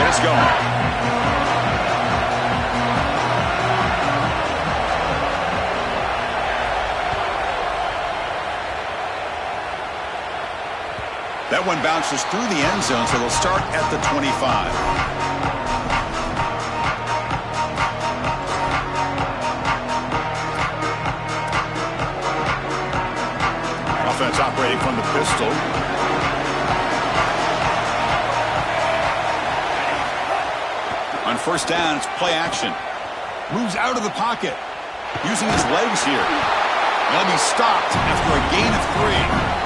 get us going. That one bounces through the end zone, so they'll start at the 25. Offense operating from the pistol. On first down, it's play action. Moves out of the pocket. Using his legs here. They'll be stopped after a gain of 3.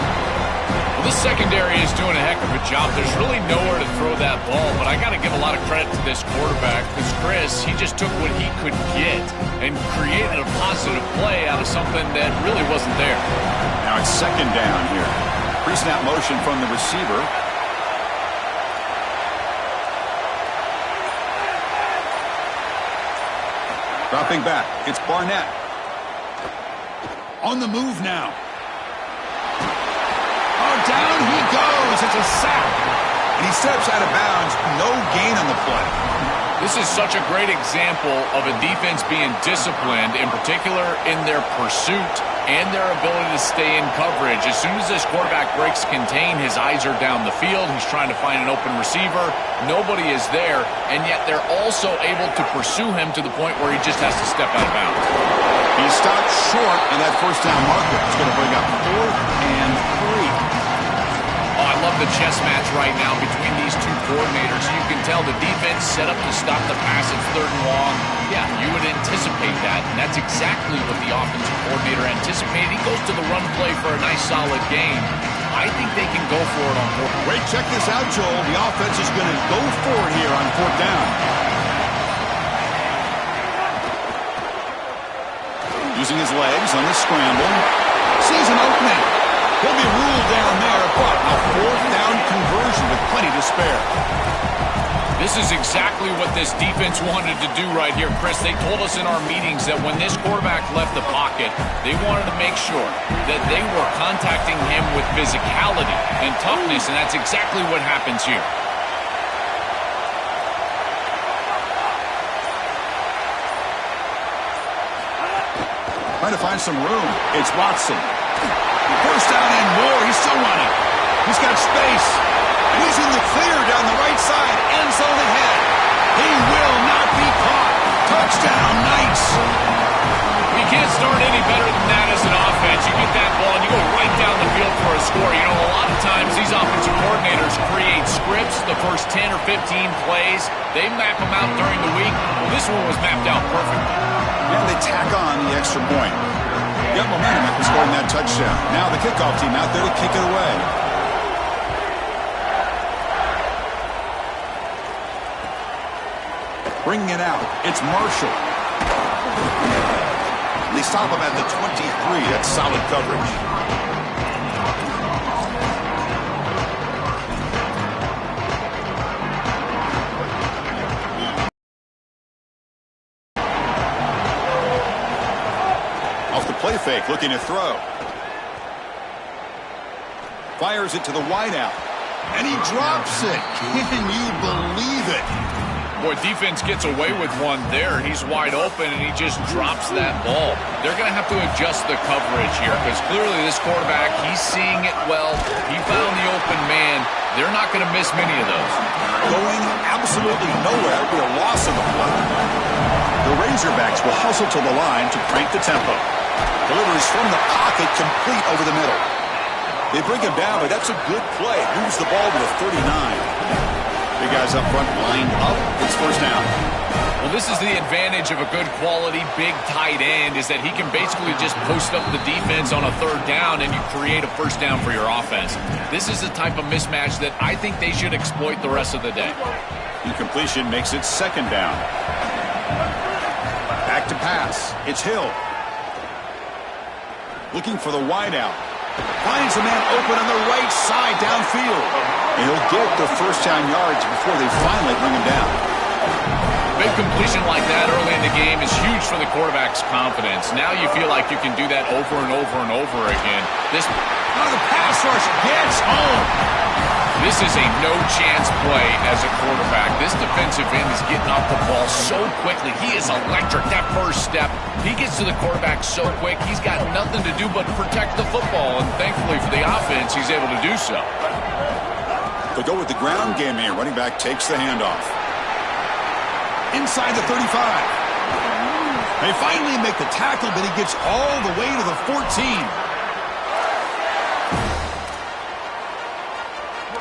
This secondary is doing a heck of a job. There's really nowhere to throw that ball, but I got to give a lot of credit to this quarterback because Chris, he just took what he could get and created a positive play out of something that really wasn't there. Now it's second down here. Pre-snap motion from the receiver. Dropping back. It's Barnett. On the move now. Down he goes. It's a sack. And he steps out of bounds. No gain on the play. This is such a great example of a defense being disciplined, in particular in their pursuit and their ability to stay in coverage. As soon as this quarterback breaks contain, his eyes are down the field. He's trying to find an open receiver. Nobody is there, and yet they're also able to pursue him to the point where he just has to step out of bounds. He stopped short of that first down marker. It's going to bring up 4th and 3. Oh, I love the chess match right now between these two coordinators. You can tell the defense set up to stop the pass. It's 3rd and long. Yeah, you would anticipate that, and that's exactly what the offensive coordinator anticipated. He goes to the run play for a nice, solid gain. I think they can go for it on 4th. Wait, check this out, Joel. The offense is going to go for it here on 4th down. Using his legs on the scramble. Sees an opening. He'll be ruled down there, but a 4th down conversion with plenty to spare. This is exactly what this defense wanted to do right here, Chris. They told us in our meetings that when this quarterback left the pocket, they wanted to make sure that they were contacting him with physicality and toughness, and that's exactly what happens here. Trying to find some room. It's Watson. First down and more. He's still running. He's got space. And he's in the clear down the right side. End zone ahead. He will not be caught. Touchdown, Knights. You can't start any better than that as an offense. You get that ball and you go right down the field for a score. You know, a lot of times these offensive coordinators create scripts, the first 10 or 15 plays. They map them out during the week. Well, this one was mapped out perfectly. And they tack on the extra point. Got momentum after scoring that touchdown. Now the kickoff team out there to kick it away. Bringing it out. It's Marshall. They stop him at the 23. That's solid coverage. Play fake, looking to throw. Fires it to the wideout. And he drops it. Can you believe it? Boy, defense gets away with one there. He's wide open, and he just drops that ball. They're going to have to adjust the coverage here because clearly this quarterback, he's seeing it well. He found the open man. They're not going to miss many of those. Going absolutely nowhere with a loss of the play. The Razorbacks will hustle to the line to crank the tempo. Delivers from the pocket, complete over the middle. They bring him down, but that's a good play. Moves the ball to the 39. Big guys up front lined up. It's first down. Well, this is the advantage of a good quality big tight end is that he can basically just post up the defense on a 3rd down and you create a first down for your offense. This is the type of mismatch that I think they should exploit the rest of the day. Incompletion makes it 2nd down. Back to pass. It's Hill. Looking for the wideout. Finds a man open on the right side downfield. And he'll get the first down yards before they finally bring him down. Big completion like that early in the game is huge for the quarterback's confidence. Now you feel like you can do that over and over and over again. The pass rush gets home. This is a no-chance play as a quarterback. This defensive end is getting off the ball so quickly. He is electric. That first step, he gets to the quarterback so quick, he's got nothing to do but protect the football, and thankfully for the offense, he's able to do so. They'll go with the ground game here. Running back takes the handoff. Inside the 35. They finally make the tackle, but he gets all the way to the 14.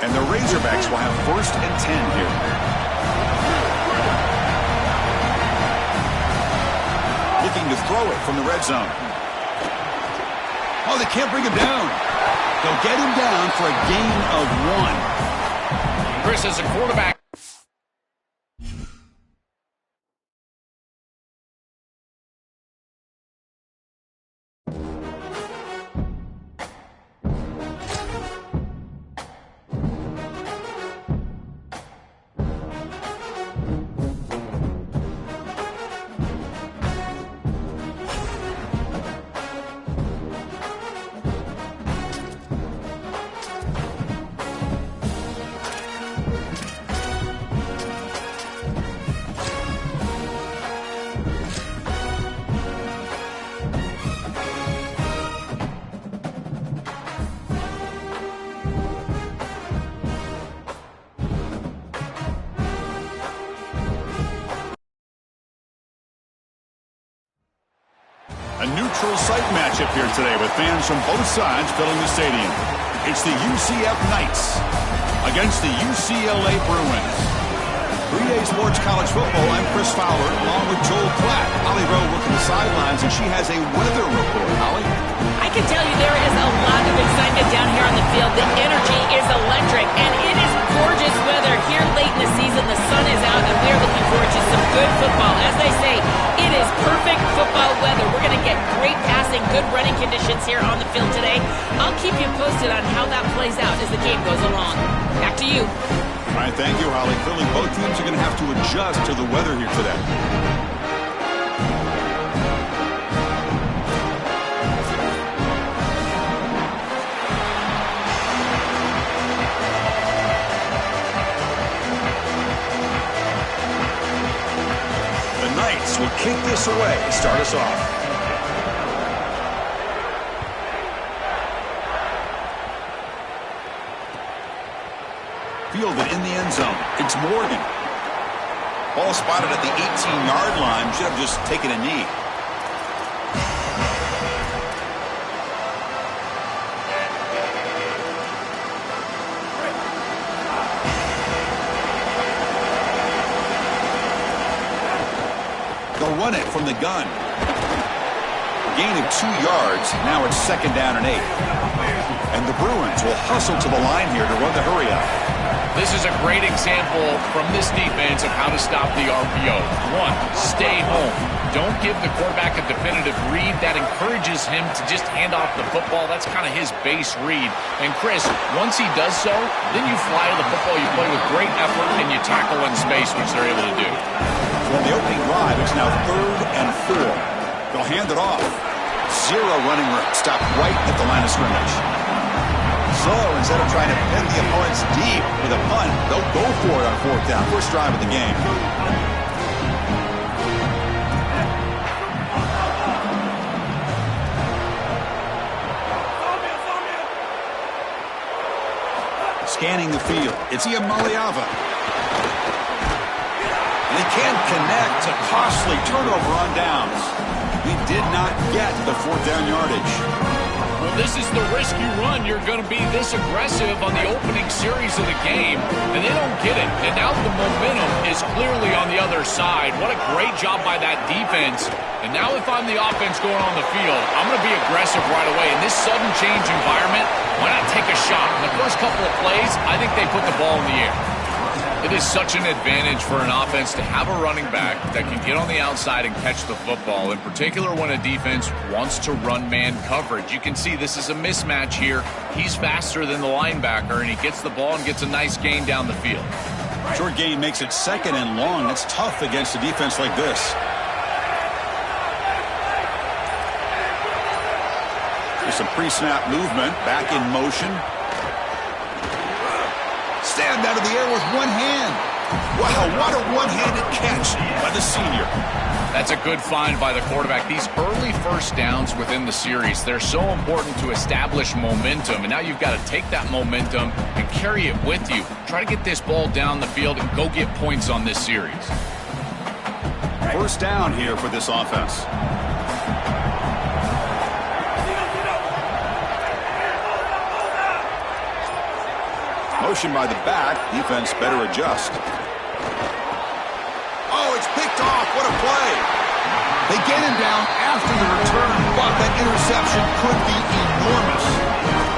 And the Razorbacks will have 1st and 10 here. Looking to throw it from the red zone. Oh, they can't bring him down. They'll get him down for a gain of 1. Chris, as a quarterback, A neutral site matchup here today with fans from both sides filling the stadium. It's the UCF Knights against the UCLA Bruins. 3-Day Sports College Football, I'm Chris Fowler, along with Joel Klatt. Holly Rowe working the sidelines, and she has a weather report. Holly? I can tell you there is a lot of excitement down here on the field. The energy is electric, and it is gorgeous weather here late in the season. The sun is out, and we are looking forward to some good football. As they say, it is perfect football weather. We're going to get great passing, good running conditions here on the field today. I'll keep you posted on how that plays out as the game goes along. Back to you. All right, thank you, Holly. Clearly, both teams are going to have to adjust to the weather here today. The Knights will kick this away to start us off. Fielded in the end zone. It's Morgan. Ball spotted at the 18-yard line. Should have just taken a knee. They'll run it from the gun. Gain of 2 yards. Now it's 2nd down and 8. And the Bruins will hustle to the line here to run the hurry up. this is a great example from this defense of how to stop the RPO. 1, stay home. Don't give the quarterback a definitive read. That encourages him to just hand off the football. That's kind of his base read. And, Chris, once he does so, then you fly to the football, you play with great effort, and you tackle in space, which they're able to do. On the opening drive, it's now 3rd and 4. They'll hand it off. 0 running room. Stop right at the line of scrimmage. So instead of trying to pin the opponents deep with a punt, they'll go for it on 4th down. First drive of the game. Scanning the field. It's Iamaleava. And he can't connect. A costly turnover on downs. He did not get the 4th down yardage. Well, this is the risk you run. You're going to be this aggressive on the opening series of the game, and they don't get it. And now the momentum is clearly on the other side. What a great job by that defense. And now if I'm the offense going on the field, I'm going to be aggressive right away. In this sudden change environment, why not take a shot? In the first couple of plays, I think they put the ball in the air. It is such an advantage for an offense to have a running back that can get on the outside and catch the football, in particular when a defense wants to run man coverage. You can see this is a mismatch here. He's faster than the linebacker, and he gets the ball and gets a nice gain down the field. Short gain makes it 2nd and long. That's tough against a defense like this. There's some pre-snap movement, back in motion. Stabbed out of the air with one hand. Wow, what a one-handed catch by the senior. That's a good find by the quarterback. These early first downs within the series, they're so important to establish momentum. And now you've got to take that momentum and carry it with you. Try to get this ball down the field and go get points on this series. First down here for this offense. Motion by the back. Defense better adjust. Oh, it's picked off. What a play. They get him down after the return, but that interception could be enormous.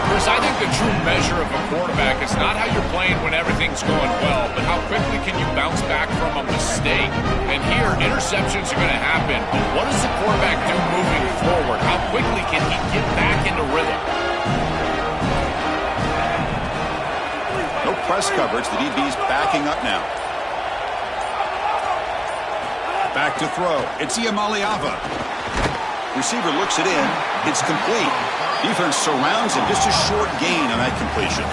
Chris, I think the true measure of a quarterback is not how you're playing when everything's going well, but how quickly can you bounce back from a mistake. And here, interceptions are going to happen, but what does the quarterback do moving forward? How quickly can he get back into rhythm? No press coverage. The DB's backing up now. Back to throw. It's Iamaleava. Receiver looks it in. It's complete. Defense surrounds him. Just a short gain on that completion.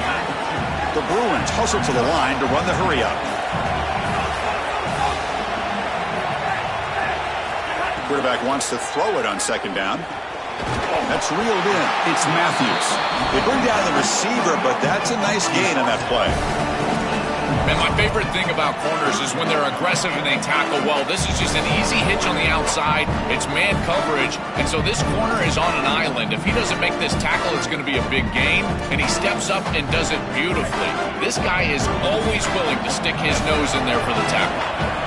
The Bruins hustle to the line to run the hurry-up. Quarterback wants to throw it on second down. That's reeled in. It's Matthews. They bring down the receiver, but that's a nice gain on that play. And my favorite thing about corners is when they're aggressive and they tackle well. This is just an easy hitch on the outside. It's man coverage, and so this corner is on an island. If he doesn't make this tackle, it's going to be a big gain, and he steps up and does it beautifully. This guy is always willing to stick his nose in there for the tackle.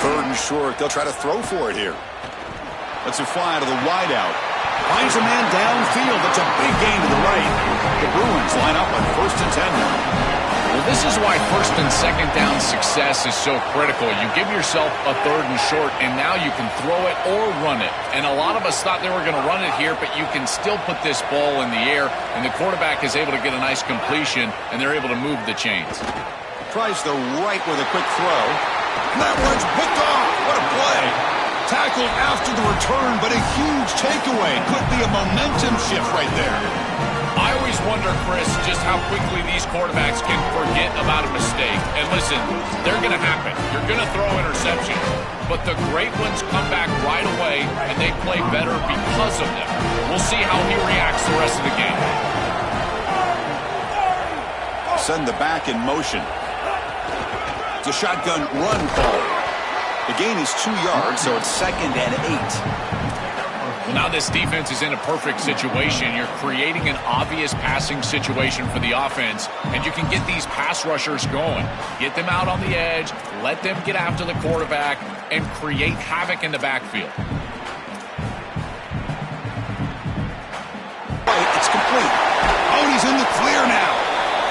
Third and short. They'll try to throw for it here. Lets it fly to the wideout. Finds a man downfield. That's a big gain to the right. The Bruins line up on 1st and 10 now. Well, this is why 1st and 2nd down success is so critical. You give yourself a 3rd and short, and now you can throw it or run it. And a lot of us thought they were going to run it here, but you can still put this ball in the air, and the quarterback is able to get a nice completion, and they're able to move the chains. Tries the right with a quick throw. That one's picked off. What a play. Tackled after the return, but a huge takeaway. Could be a momentum shift right there. I always wonder, Chris, just how quickly these quarterbacks can forget about a mistake. And listen, they're going to happen. You're going to throw interceptions. But the great ones come back right away, and they play better because of them. We'll see how he reacts the rest of the game. Send the back in motion. It's a shotgun run call. The gain is 2 yards, so it's 2nd and 8. Well, now this defense is in a perfect situation. You're creating an obvious passing situation for the offense, and you can get these pass rushers going. Get them out on the edge, let them get after the quarterback, and create havoc in the backfield. It's complete. Oh, he's in the clear now.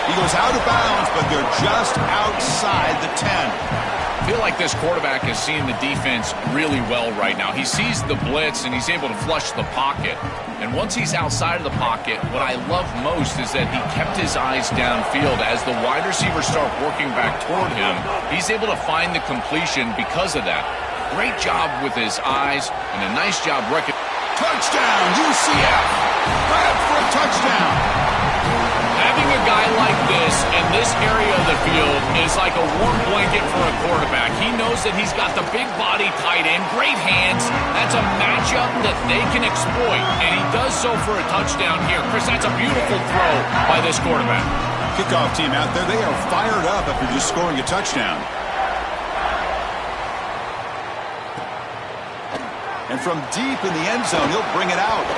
He goes out of bounds, but they're just outside the 10. I feel like this quarterback is seeing the defense really well right now. He sees the blitz, and he's able to flush the pocket. And once he's outside of the pocket, what I love most is that he kept his eyes downfield. As the wide receivers start working back toward him, he's able to find the completion because of that. Great job with his eyes, and a nice job recognizing. Touchdown, UCF. Grab for a touchdown. Having a guy like this in this area of the field is like a warm blanket for a quarterback. He knows that he's got the big body tight end, great hands. That's a matchup that they can exploit, and he does so for a touchdown here. Chris, that's a beautiful throw by this quarterback. Kickoff team out there, they are fired up after just scoring a touchdown. And from deep in the end zone, he'll bring it out.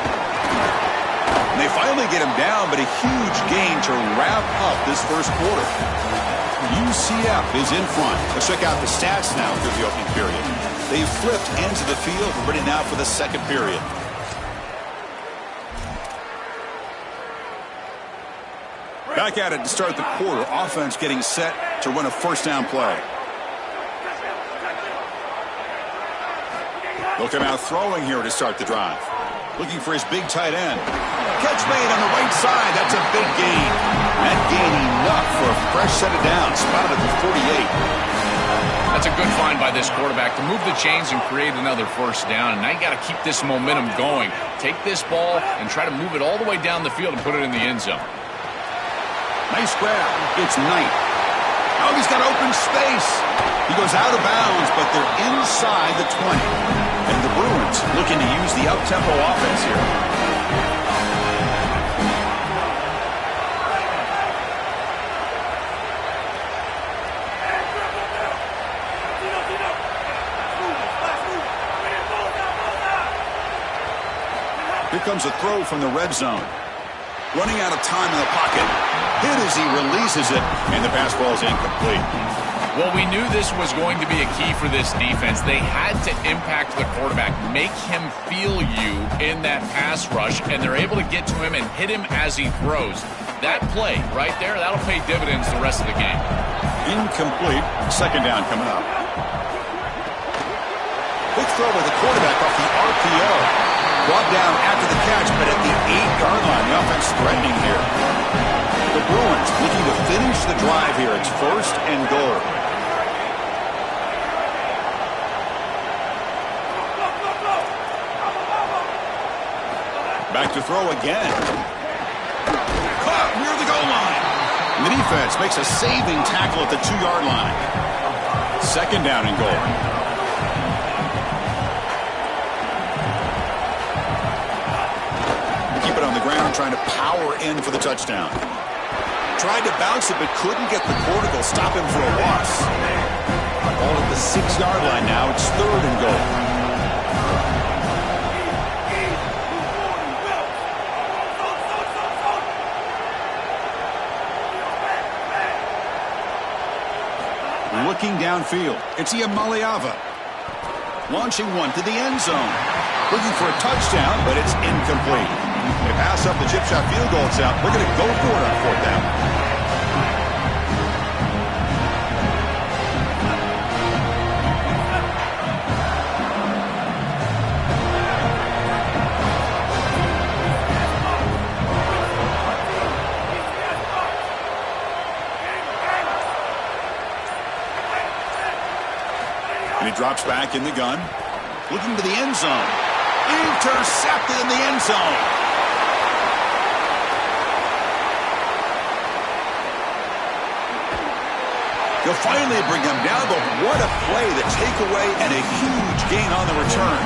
And they finally get him down, but a huge gain to wrap up this first quarter. UCF is in front. Let's check out the stats now through the opening period. They've flipped into the field. We're ready now for the second period. Back at it to start the quarter. Offense getting set to run a first down play. They'll come out throwing here to start the drive. Looking for his big tight end. Catch made on the right side. That's a big gain. That gain enough for a fresh set of downs. Spotted at the 48. That's a good find by this quarterback to move the chains and create another first down. And now you got to keep this momentum going. Take this ball and try to move it all the way down the field and put it in the end zone. Nice grab. It's Knight. Oh, he's got open space. He goes out of bounds, but they're inside the 20. And the Bruins looking to use the up-tempo offense here. Here comes a throw from the red zone. Running out of time in the pocket. Hit as he releases it, and the pass ball is incomplete. Well, we knew this was going to be a key for this defense. They had to impact the quarterback, make him feel you in that pass rush, and they're able to get to him and hit him as he throws. That play right there, that'll pay dividends the rest of the game. Incomplete. Second down coming up. Quick throw by the quarterback off the RPO. Brought down after the catch, but at the 8-yard line, the offense threatening here. The Bruins looking to finish the drive here. It's first and goal. Back to throw again. Caught near the goal line. And the defense makes a saving tackle at the 2-yard line. Second down and goal. Trying to power in for the touchdown. Tried to bounce it, but couldn't get the cortical. Stop him for a loss. Ball at the 6-yard line now. It's third and goal. Looking downfield. It's Iamaleava. Launching one to the end zone. Looking for a touchdown, but it's incomplete. They pass up the chip shot field goal. It's out. We're going to go for it on fourth down. And he drops back in the gun. Looking to the end zone. Intercepted in the end zone. You'll finally bring him down, but what a play, the takeaway, and a huge gain on the return.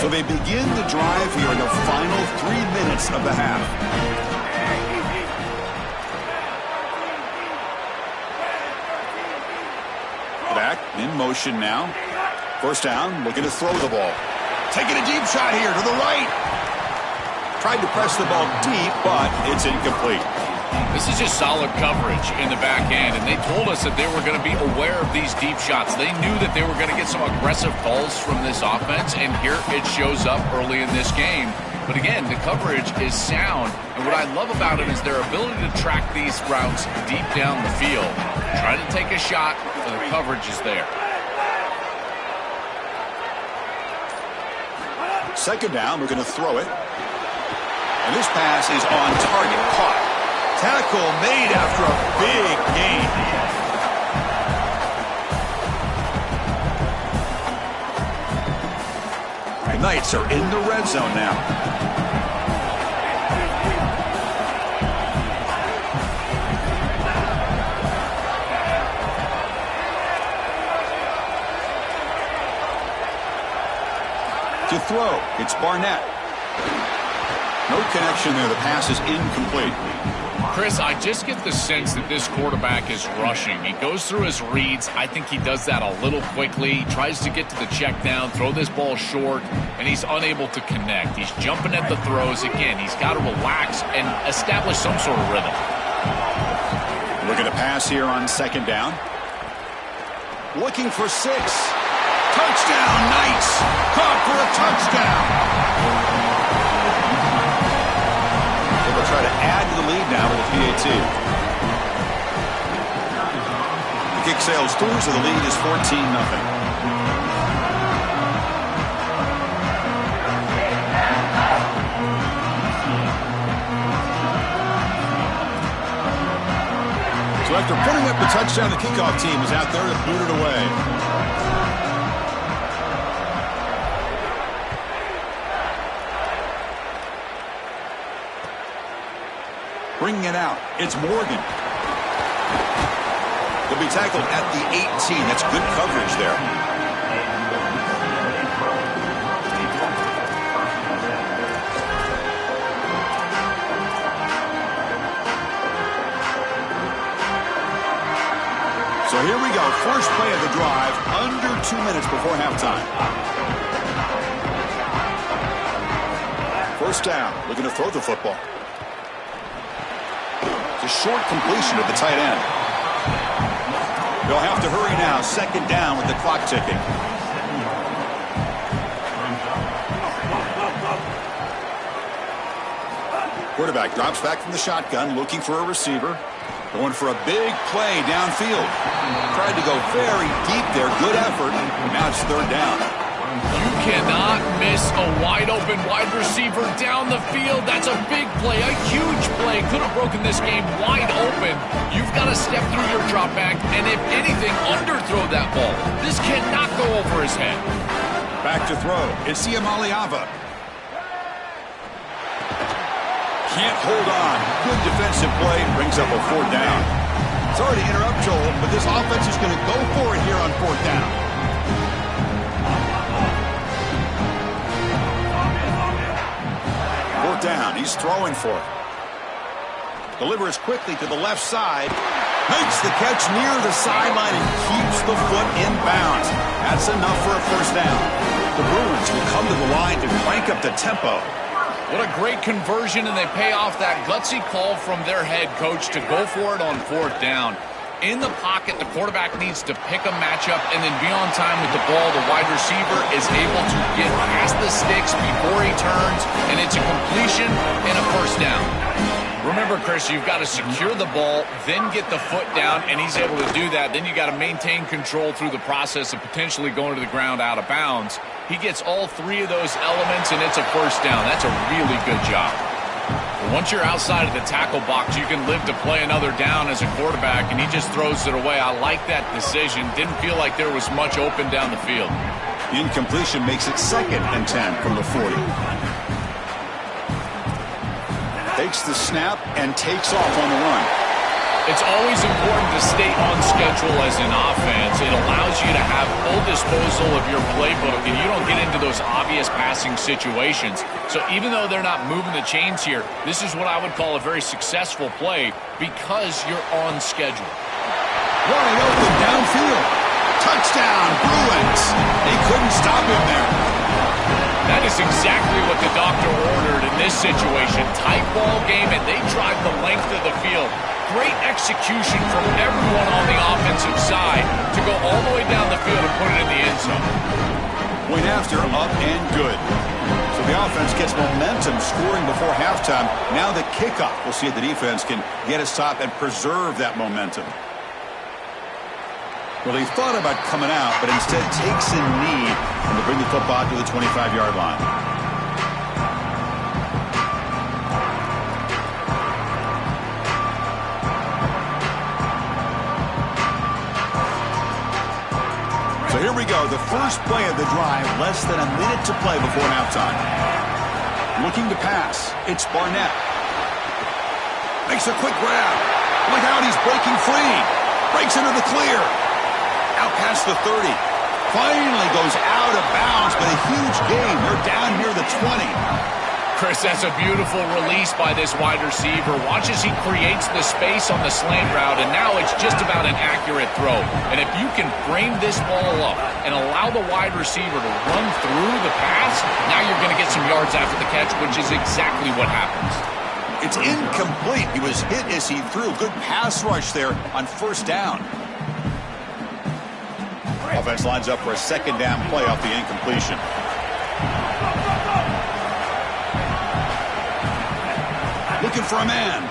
So they begin the drive here in the final 3 minutes of the half. Back in motion now. First down, looking to throw the ball. Taking a deep shot here to the right. Tried to press the ball deep, but it's incomplete. This is just solid coverage in the back end, and they told us that they were going to be aware of these deep shots. They knew that they were going to get some aggressive calls from this offense, and here it shows up early in this game. But again, the coverage is sound, and what I love about it is their ability to track these routes deep down the field. Try to take a shot, so the coverage is there. Second down, we're going to throw it. And this pass is on target, caught. Tackle made after a big gain. The Knights are in the red zone now. To throw, it's Barnett. No connection there. The pass is incomplete. Chris, I just get the sense that this quarterback is rushing. He goes through his reads. I think he does that a little quickly. He tries to get to the check down, throw this ball short, and he's unable to connect. He's jumping at the throws. Again, he's got to relax and establish some sort of rhythm. We're going to pass here on second down. Looking for 6. Touchdown, Knights! Caught for a touchdown! They'll try to add to the lead now with a PAT. The kick sails through, so the lead is 14-0. After putting up the touchdown, the kickoff team is out there to boot it away. Bringing it out, it's Morgan. He'll be tackled at the 18. That's good coverage there. So here we go. First play of the drive, under 2 minutes before halftime. First down, looking to throw the football. It's a short completion of the tight end. They'll have to hurry now. Second down with the clock ticking. Quarterback drops back from the shotgun, looking for a receiver. Going for a big play downfield. Tried to go very deep there. Good effort. Now it's third down. You cannot miss a wide-open wide receiver down the field. That's a big play, a huge play. Could have broken this game wide open. You've got to step through your drop back and, if anything, underthrow that ball. This cannot go over his head. Back to throw. It's Siamaliava. Can't hold on. Good defensive play. Brings up a fourth down. Sorry to interrupt, Joel, but this offense is going to go for it here on fourth down. Fourth down. He's throwing for it. Delivers quickly to the left side. Makes the catch near the sideline and keeps the foot in bounds. That's enough for a first down. The Bruins will come to the line to crank up the tempo. What a great conversion, and they pay off that gutsy call from their head coach to go for it on fourth down. In the pocket, the quarterback needs to pick a matchup and then be on time with the ball. The wide receiver is able to get past the sticks before he turns, and it's a completion and a first down. Remember, Chris, you've got to secure the ball, then get the foot down, and he's able to do that. Then you got to maintain control through the process of potentially going to the ground out of bounds. He gets all three of those elements, and it's a first down. That's a really good job. But once you're outside of the tackle box, you can live to play another down as a quarterback, and he just throws it away. I like that decision. Didn't feel like there was much open down the field. The incompletion makes it 2nd and 10 from the 40. Takes the snap and takes off on the run. It's always important to stay on schedule as an offense. It allows you to have full disposal of your playbook, and you don't get into those obvious passing situations. So even though they're not moving the chains here, this is what I would call a very successful play because you're on schedule. Wide open downfield. Touchdown, Bruins. They couldn't stop him there. That is exactly what the doctor ordered in this situation. Tight ball game, and they drive the length of the field. Great execution from everyone on the offensive side to go all the way down the field and put it in the end zone. Point after, up and good. So the offense gets momentum scoring before halftime. Now the kickoff. We'll see if the defense can get a stop and preserve that momentum. Well, he thought about coming out, but instead takes a knee and to bring the football to the 25-yard line. So here we go, the first play of the drive, less than a minute to play before halftime. Looking to pass, it's Barnett. Makes a quick grab. Look out, he's breaking free. Breaks into the clear. Out past the 30. Finally goes out of bounds, but a huge gain. They're down near the 20. Chris, that's a beautiful release by this wide receiver. Watch as he creates the space on the slant route, and now it's just about an accurate throw. And if you can frame this ball up and allow the wide receiver to run through the pass, now you're going to get some yards after the catch, which is exactly what happens. It's incomplete. He was hit as he threw. Good pass rush there on first down. Offense lines up for a second down play off the incompletion. Looking for a man.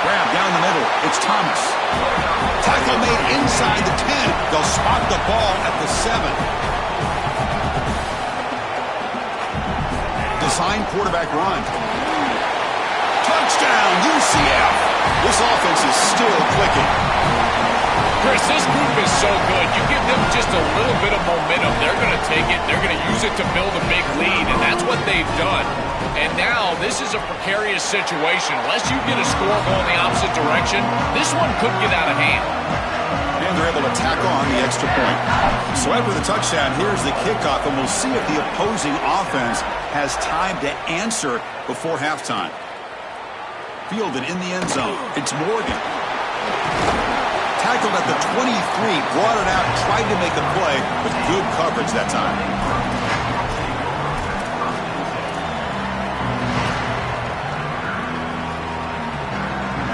Grab down the middle. It's Thomas. Tackle made inside the 10. They'll spot the ball at the 7. Design quarterback run. Touchdown, UCF. This offense is still clicking. Chris, this group is so good. You give them just a little bit of momentum, they're going to take it, they're going to use it to build a big lead, and that's what they've done. And now this is a precarious situation. Unless you get a score going the opposite direction, this one could get out of hand. And they're able to tack on the extra point. So after the touchdown, here's the kickoff, and we'll see if the opposing offense has time to answer before halftime. Fielded in the end zone. It's Morgan. Tackled at the 23, brought it out, tried to make a play, but good coverage that time.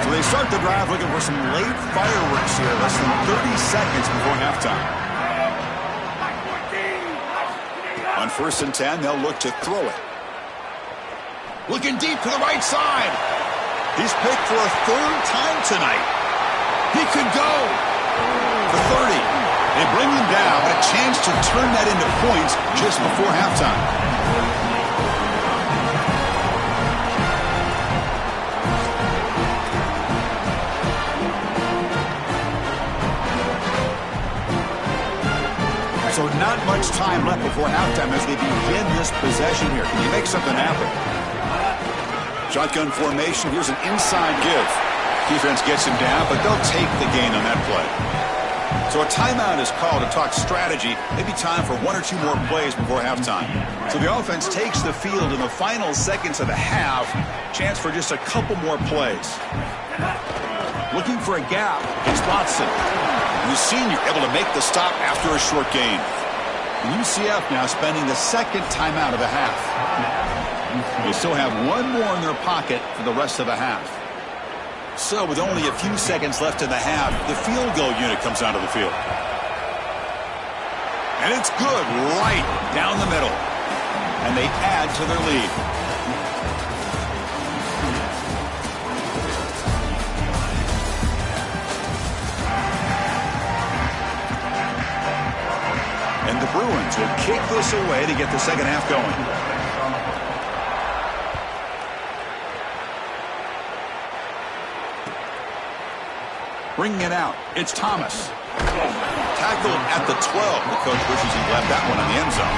So they start the drive looking for some late fireworks here, less than 30 seconds before halftime. On 1st and 10, they'll look to throw it. Looking deep to the right side. He's picked for a 3rd time tonight. He could go for 30. They bring him down, a chance to turn that into points just before halftime. So not much time left before halftime as they begin this possession here. Can you make something happen? Shotgun formation. Here's an inside give. Defense gets him down, but they'll take the gain on that play. So a timeout is called to talk strategy. Maybe time for 1 or 2 more plays before halftime. So the offense takes the field in the final seconds of the half. Chance for just a couple more plays. Looking for a gap. It's Watson. The senior able to make the stop after a short gain. UCF now spending the 2nd timeout of the half. They still have 1 more in their pocket for the rest of the half. So with only a few seconds left in the half, the field goal unit comes onto the field. And it's good right down the middle. And they add to their lead. And the Bruins will kick this away to get the second half going. Bringing it out, it's Thomas. Tackled at the 12. The coach wishes he left that one in the end zone.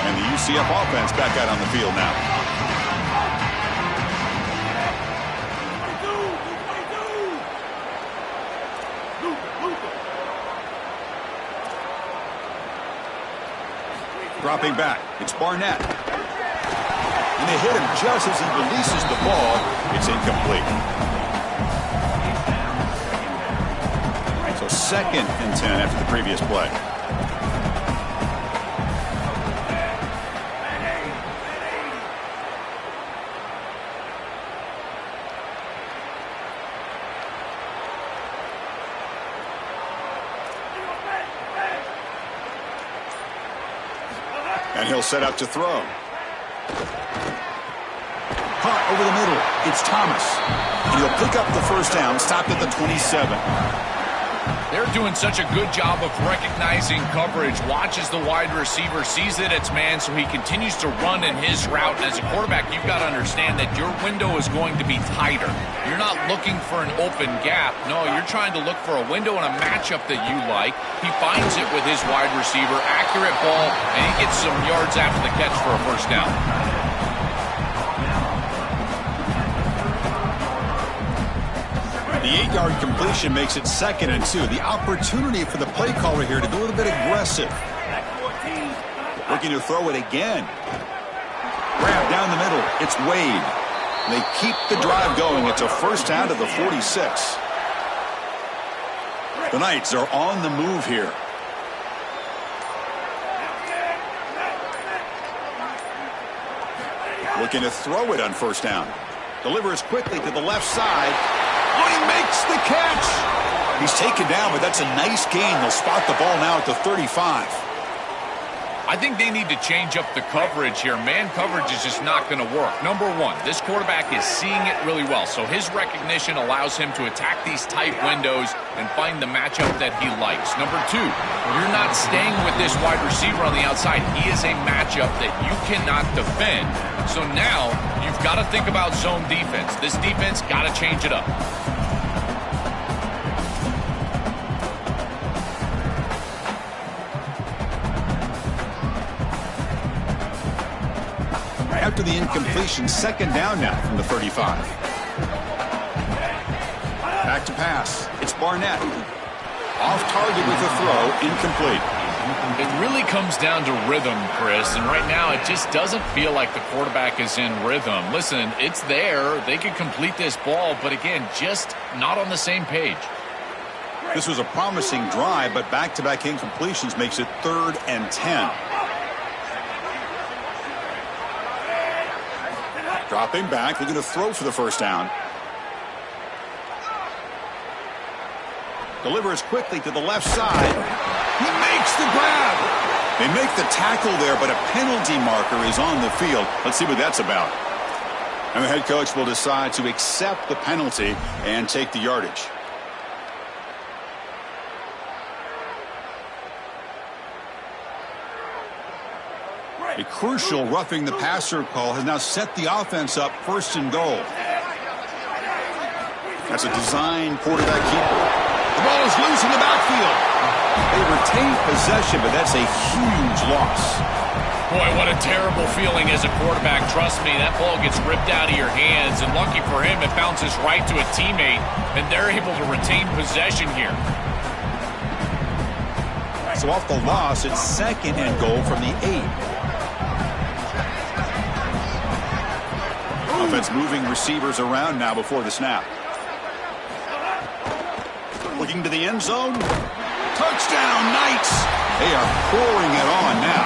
And the UCF offense back out on the field now. Dropping back, it's Barnett. And they hit him just as he releases the ball. It's incomplete. So 2nd and 10 after the previous play. And he'll set up to throw. Caught over the middle. It's Thomas. And he'll pick up the 1st down, stopped at the 27. They're doing such a good job of recognizing coverage. Watches the wide receiver, sees that it's man, so he continues to run in his route. And as a quarterback, you've got to understand that your window is going to be tighter. You're not looking for an open gap. No, you're trying to look for a window and a matchup that you like. He finds it with his wide receiver, accurate ball, and he gets some yards after the catch for a 1st down. The 8-yard completion makes it 2nd and 2. The opportunity for the play caller here to be a little bit aggressive. Looking to throw it again. Grab down the middle. It's Wade. They keep the drive going. It's a 1st down to the 46. The Knights are on the move here. Looking to throw it on 1st down. Delivers quickly to the left side. Oh, he makes the catch. He's taken down, but that's a nice gain. They'll spot the ball now at the 35. I think they need to change up the coverage here. Man coverage is just not going to work. Number one, this quarterback is seeing it really well, so his recognition allows him to attack these tight windows and find the matchup that he likes. Number two, you're not staying with this wide receiver on the outside. He is a matchup that you cannot defend. So now you've got to think about zone defense. This defense got to change it up. After the incompletion, second down now from the 35. Back to pass. It's Barnett. Off target with a throw, incomplete. It really comes down to rhythm, Chris, and right now it just doesn't feel like the quarterback is in rhythm. Listen, it's there. They can complete this ball, but again, just not on the same page. This was a promising drive, but back-to-back incompletions makes it 3rd and 10. Dropping back, looking to throw for the first down. Delivers quickly to the left side. He makes the grab. They make the tackle there, but a penalty marker is on the field. Let's see what that's about. And the head coach will decide to accept the penalty and take the yardage. A crucial roughing the passer call has now set the offense up 1st and goal. That's a design quarterback keeper. The ball is loose in the backfield. They retain possession, but that's a huge loss. Boy, what a terrible feeling as a quarterback. Trust me, that ball gets ripped out of your hands, and lucky for him, it bounces right to a teammate, and they're able to retain possession here. So off the loss, it's 2nd and goal from the 8. Offense moving receivers around now before the snap. Looking to the end zone. Touchdown, Knights! They are pouring it on now.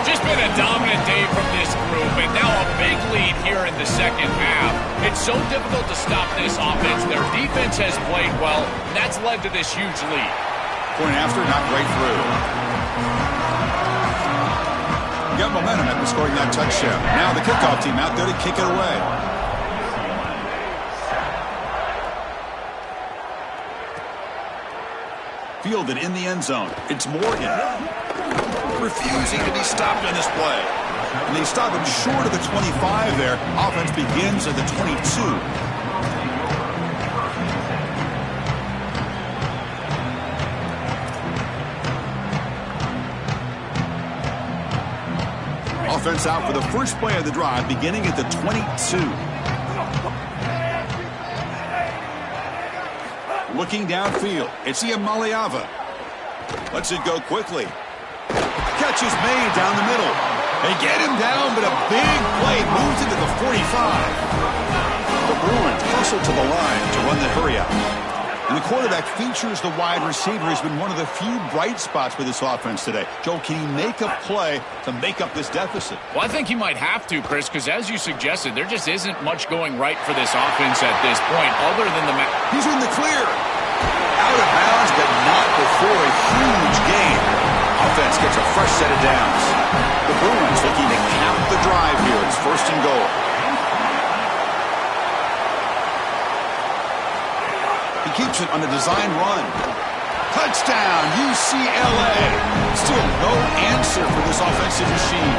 Just been a dominant day from this group, and now a big lead here in the second half. It's so difficult to stop this offense. Their defense has played well, and that's led to this huge lead. Point after, not right through. Got momentum after scoring that touchdown. Now the kickoff team out there to kick it away. Fielded in the end zone. It's Morgan. Refusing to be stopped on this play. And they stop him short of the 25 there. Offense begins at the 22. Offense out for the first play of the drive, beginning at the 22. Looking downfield, it's Iamaleava. Lets it go quickly. Catch is made down the middle. They get him down, but a big play moves into the 45. The Bruins hustle to the line to run the hurry out. And the quarterback features the wide receiver has been one of the few bright spots for this offense today. Joel, can he make a play to make up this deficit? Well, I think he might have to, Chris, because as you suggested, there just isn't much going right for this offense at this point other than the... He's in the clear. Out of bounds, but not before a huge gain. Offense gets a fresh set of downs. The Bruins looking to cap the drive here. It's 1st and goal. He keeps it on the design run. Touchdown, UCLA. Still no answer for this offensive machine.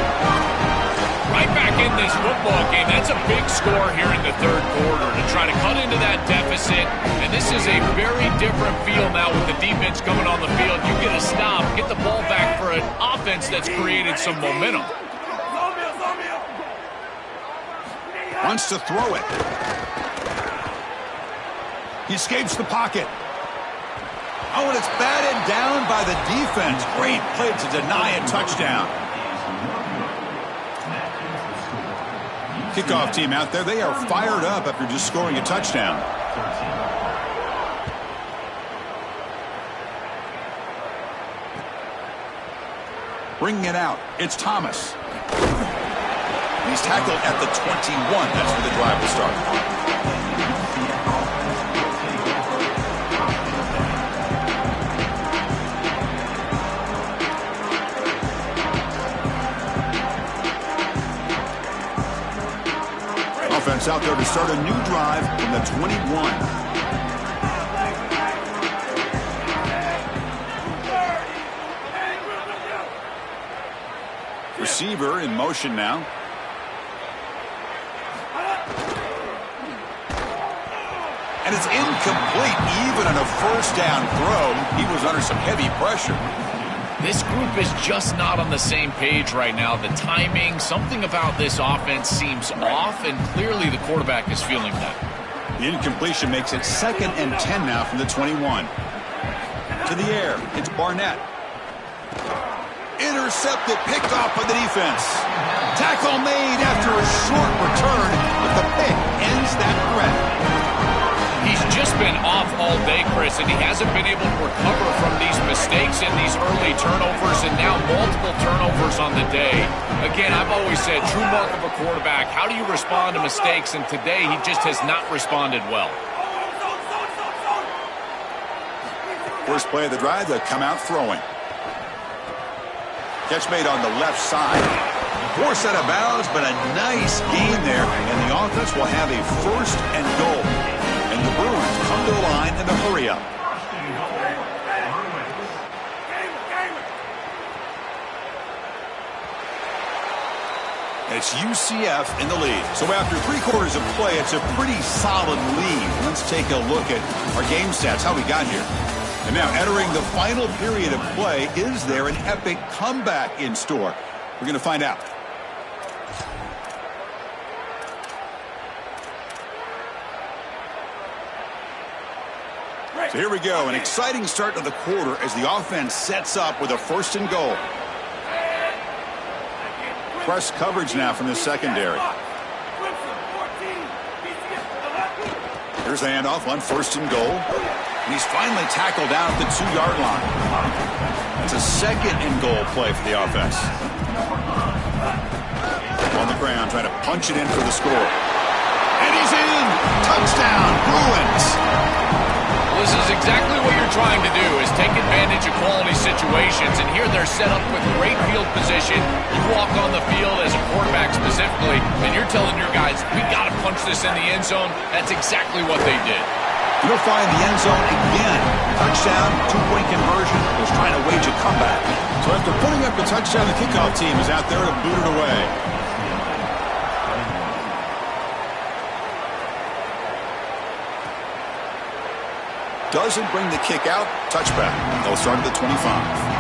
Right back in this football game. That's a big score here in the 3rd quarter to try to cut into that deficit. And this is a very different feel now with the defense coming on the field. You get a stop, get the ball back for an offense that's created some momentum. Wants to throw it. He escapes the pocket. Oh, and it's batted down by the defense. Great play to deny a touchdown. Kickoff team out there. They are fired up after just scoring a touchdown. Bringing it out. It's Thomas. He's tackled at the 21. That's where the drive will start. out there to start a new drive from the 21. Receiver in motion now. And it's incomplete. Even on a first down throw, he was under some heavy pressure. This group is just not on the same page right now. The timing, something about this offense seems off, and clearly the quarterback is feeling that. The incompletion makes it 2nd and 10 now from the 21. To the air, it's Barnett. Intercepted, picked off by the defense. Tackle made after a short return, but the pick ends that threat. He's just been off all day, Chris, and he hasn't been able to recover from these mistakes and these early turnovers, and now multiple turnovers on the day. Again, I've always said, true mark of a quarterback, how do you respond to mistakes? And today, he just has not responded well. First play of the drive, they'll come out throwing. Catch made on the left side. Forced out of bounds, but a nice gain there, and the offense will have a 1st and goal. And the Bruins come to the line in the hurry-up. It's UCF in the lead. So after 3 quarters of play, it's a pretty solid lead. Let's take a look at our game stats, how we got here. And now entering the final period of play, is there an epic comeback in store? We're going to find out. So here we go, an exciting start to the quarter as the offense sets up with a 1st and goal. Press coverage now from the secondary. Here's the handoff on 1st and goal. And he's finally tackled down at the 2-yard line. It's a 2nd and goal play for the offense. On the ground, trying to punch it in for the score. And he's in! Touchdown, Bruins! This is exactly what you're trying to do, is take advantage of quality situations. And here they're set up with great field position. You walk on the field as a quarterback specifically, and you're telling your guys, we got to punch this in the end zone. That's exactly what they did. You'll find the end zone again. Touchdown, 2-point conversion, was trying to wage a comeback. So after putting up the touchdown, the kickoff team is out there to boot it away. Doesn't bring the kick out. Touchback. They'll start at the 25.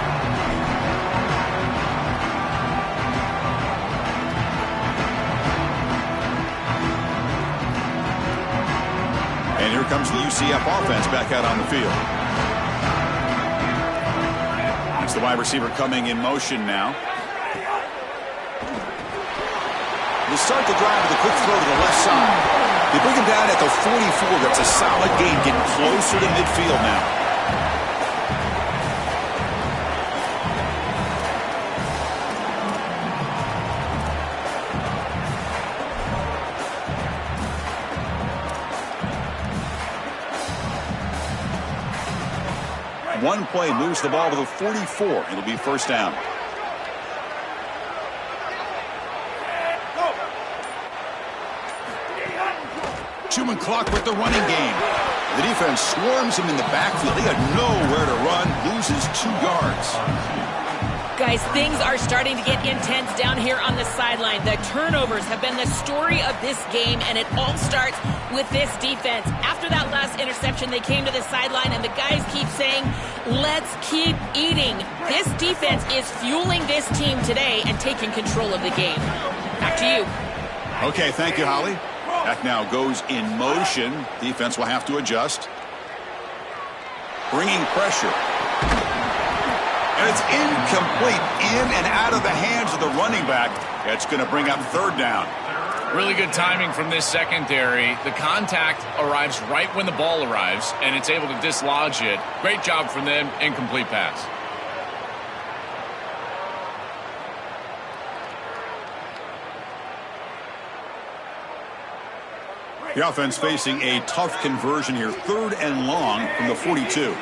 And here comes the UCF offense back out on the field. It's the wide receiver coming in motion now. They start the drive with a quick throw to the left side. They bring him down at the 44. That's a solid gain, getting closer to midfield now. One play moves the ball to the 44. It'll be 1st down. Chewing clock with the running game. The defense swarms him in the backfield. He had nowhere to run, loses 2 yards. Guys, things are starting to get intense down here on the sideline. The turnovers have been the story of this game, and it all starts with this defense. After that last interception, they came to the sideline, and the guys keep saying, let's keep eating. This defense is fueling this team today and taking control of the game. Back to you. Okay, thank you, Holly. Back now goes in motion. Defense will have to adjust. Bringing pressure. And it's incomplete. In and out of the hands of the running back. It's going to bring up 3rd down. Really good timing from this secondary. The contact arrives right when the ball arrives, and it's able to dislodge it. Great job from them. Incomplete pass. The offense facing a tough conversion here. 3rd and long from the 42.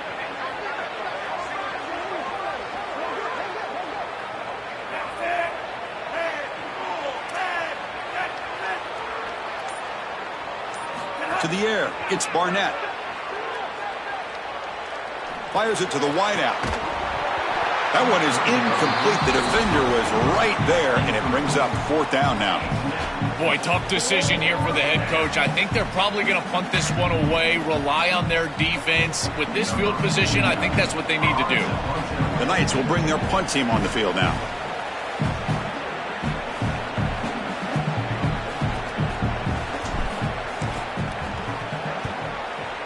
To the air, it's Barnett. Fires it to the wideout. That one is incomplete. The defender was right there, and it brings up 4th down now. Boy, tough decision here for the head coach. I think they're probably going to punt this one away, rely on their defense. With this field position, I think that's what they need to do. The Knights will bring their punt team on the field now.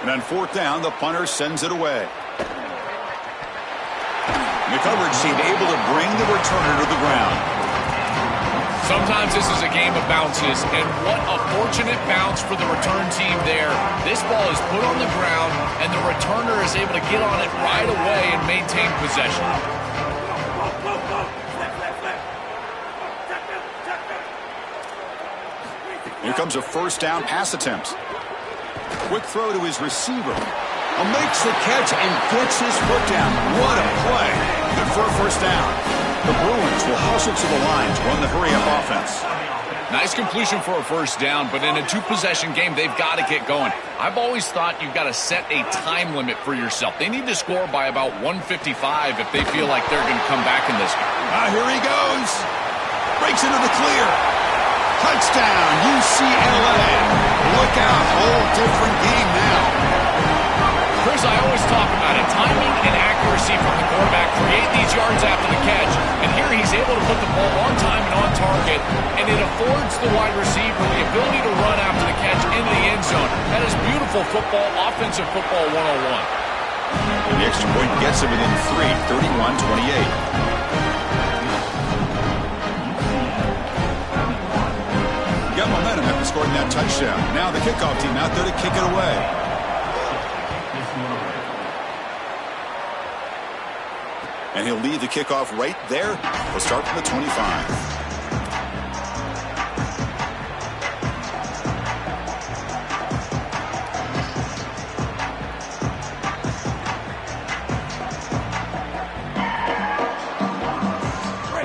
And on 4th down, the punter sends it away. The coverage team able to bring the returner to the ground. Sometimes this is a game of bounces, and what a fortunate bounce for the return team there. This ball is put on the ground, and the returner is able to get on it right away and maintain possession. Here comes a 1st down pass attempt. Quick throw to his receiver. Makes the catch and gets his foot down. What a play. Good for a 1st down. The Bruins will hustle to the line to run the hurry-up offense. Nice completion for a 1st down, but in a 2-possession game, they've got to get going. I've always thought you've got to set a time limit for yourself. They need to score by about 1:55 if they feel like they're going to come back in this game. Here he goes. Breaks into the clear. Touchdown, UCLA. Look out, whole different game now. Chris, I always talk about it. Timing and accuracy from the quarterback create these yards after the catch. And here he's able to put the ball on time and on target. And it affords the wide receiver the ability to run after the catch into the end zone. That is beautiful football, offensive football 101. And the extra point gets him within 3, 31-28. Got momentum after scoring that touchdown. Now the kickoff team out there to kick it away. And he'll lead the kickoff right there. We'll start from the 25.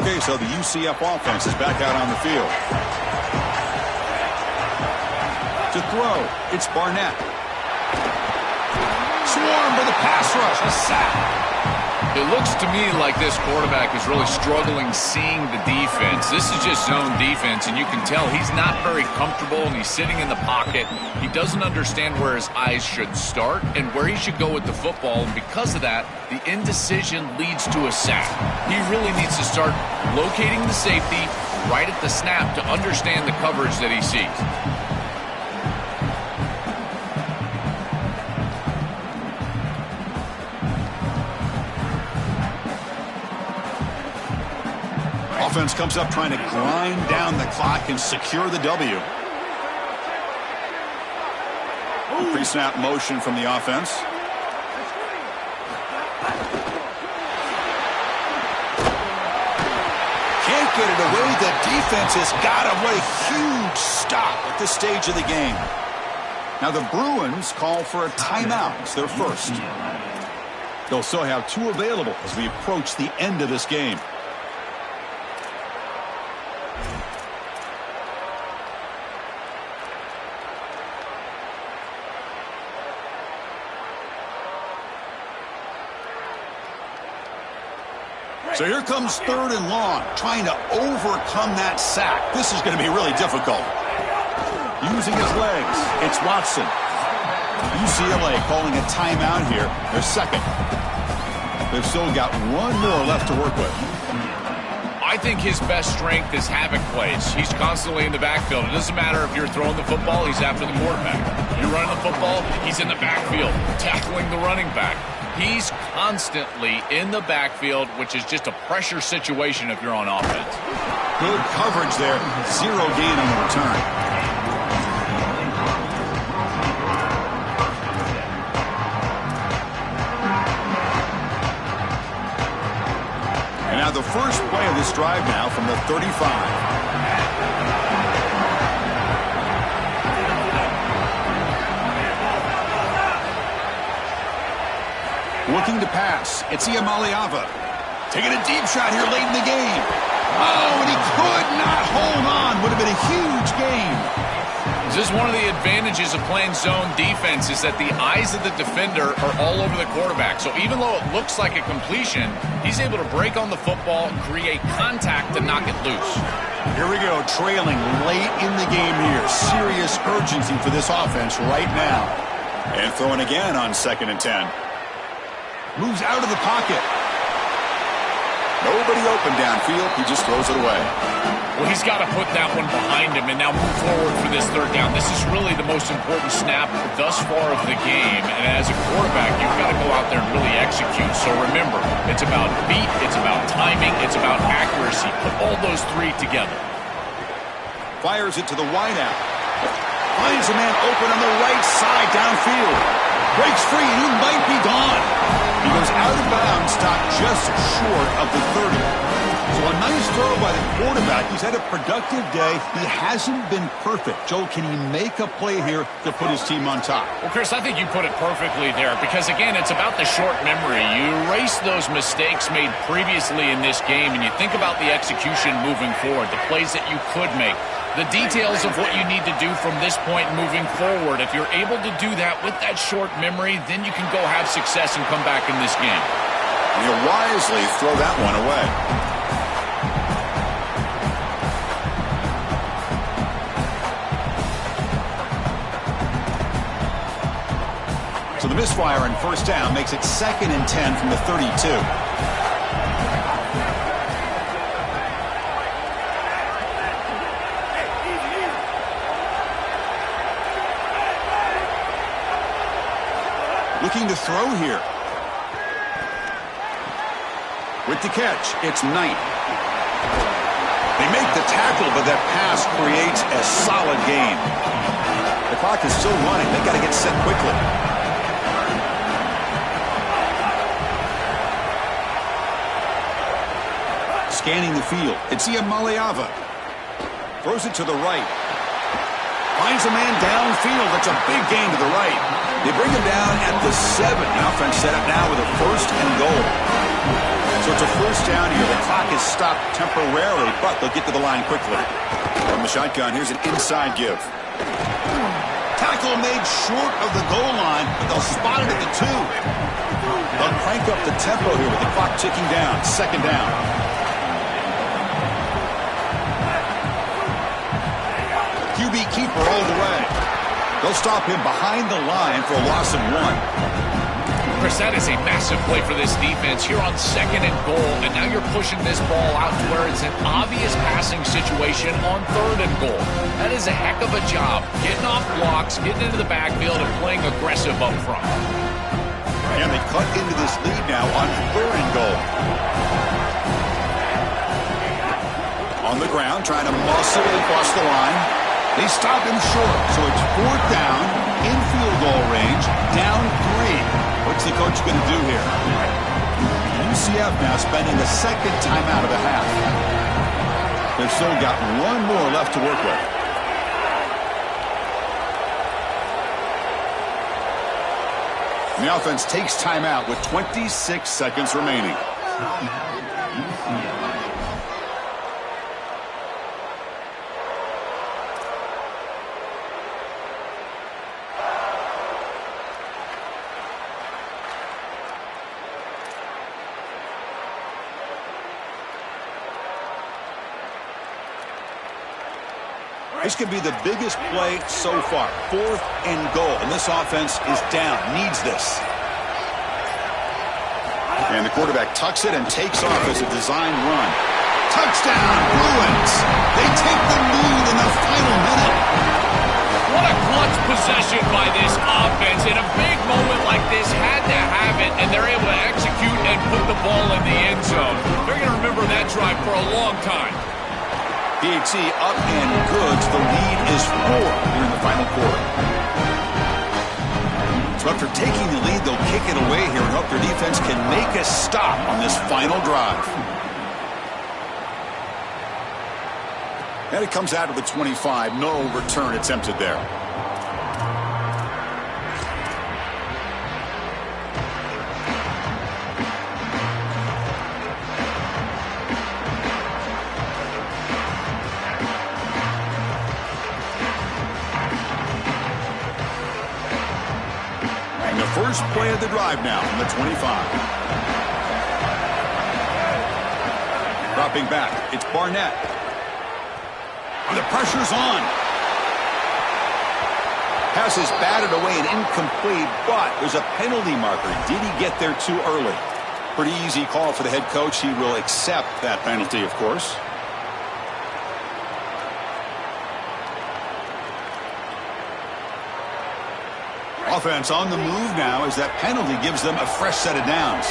Okay, so the UCF offense is back out on the field. To throw, it's Barnett. Swarmed by the pass rush, a sack. It looks to me like this quarterback is really struggling seeing the defense. This is just zone defense, and you can tell he's not very comfortable, and he's sitting in the pocket. He doesn't understand where his eyes should start and where he should go with the football, and because of that, the indecision leads to a sack. He really needs to start locating the safety right at the snap to understand the coverage that he sees. Offense comes up trying to grind down the clock and secure the W. Pre-snap motion from the offense. Can't get it away. The defense has got him. What a huge stop at this stage of the game. Now the Bruins call for a timeout. It's their first. They'll still have 2 available as we approach the end of this game. So here comes 3rd and long, trying to overcome that sack. This is going to be really difficult. Using his legs, it's Watson. UCLA calling a timeout here, their second. They've still got 1 more left to work with. I think his best strength is havoc plays. He's constantly in the backfield. It doesn't matter if you're throwing the football, he's after the quarterback. You're running the football, he's in the backfield, tackling the running back. He's constantly in the backfield, which is just a pressure situation if you're on offense. Good coverage there. 0 gain on the return. And now the first play of this drive now from the 35. Looking to pass. It's Iamaleava. Taking a deep shot here late in the game. Oh, and he could not hold on. Would have been a huge gain. This is one of the advantages of playing zone defense is that the eyes of the defender are all over the quarterback. So even though it looks like a completion, he's able to break on the football and create contact to knock it loose. Here we go, trailing late in the game here. Serious urgency for this offense right now. And throwing again on 2nd and 10. Moves out of the pocket. Nobody open downfield. He just throws it away. Well, he's got to put that one behind him and now move forward for this 3rd down. This is really the most important snap thus far of the game. And as a quarterback, you've got to go out there and really execute. So remember, it's about feet, it's about timing, it's about accuracy. Put all those 3 together. Fires it to the wideout. Finds a man open on the right side downfield. Breaks free, and he might be gone. He goes out of bounds, stopped just short of the 30. So a nice throw by the quarterback. He's had a productive day. He hasn't been perfect. Joe, can he make a play here to put his team on top? Well, Chris, I think you put it perfectly there because, again, it's about the short memory. You erase those mistakes made previously in this game, and you think about the execution moving forward, the plays that you could make, the details of what you need to do from this point moving forward. If you're able to do that with that short memory, then you can go have success and come back in this game. And he'll wisely throw that one away. So the misfire on 1st down makes it 2nd and 10 from the 32. Looking to throw here. With the catch, it's Knight. They make the tackle, but that pass creates a solid gain. The clock is still running. They've got to get set quickly. Scanning the field. It's Iamaleava. Throws it to the right. Finds a man downfield. That's a big gain to the right. They bring him down at the 7. The offense set up now with a 1st and goal. So it's a 1st down here. The clock is stopped temporarily, but they'll get to the line quickly. From the shotgun, here's an inside give. Tackle made short of the goal line, but they'll spot it at the 2. They'll crank up the tempo here with the clock ticking down. 2nd down. QB keeper all the way. They'll stop him behind the line for a loss of 1. Chris, that is a massive play for this defense here on 2nd and goal, and now you're pushing this ball out to where it's an obvious passing situation on 3rd and goal. That is a heck of a job, getting off blocks, getting into the backfield, and playing aggressive up front. And they cut into this lead now on 3rd and goal. On the ground, trying to muscle it across the line. They stop him short, so it's 4th down, in field goal range, down 3. What's the coach going to do here? UCF now spending the 2nd timeout of the half. They've still got 1 more left to work with. And the offense takes timeout with 26 seconds remaining. This could be the biggest play so far. 4th and goal. And this offense is down. Needs this. And the quarterback tucks it and takes off as a design run. Touchdown, Bruins. They take the lead in the final minute. What a clutch possession by this offense. In a big moment like this, had to have it, and they're able to execute and put the ball in the end zone. They're going to remember that drive for a long time. PHC up and good. The lead is 4 here in the final quarter. So after taking the lead, they'll kick it away here and hope their defense can make a stop on this final drive. And it comes out of the 25. No return attempted there. And the first play of the drive now from the 25. Dropping back, it's Barnett. And the pressure's on. Pass is batted away and incomplete, but there's a penalty marker. Did he get there too early? Pretty easy call for the head coach. He will accept that penalty, of course. Offense on the move now as that penalty gives them a fresh set of downs.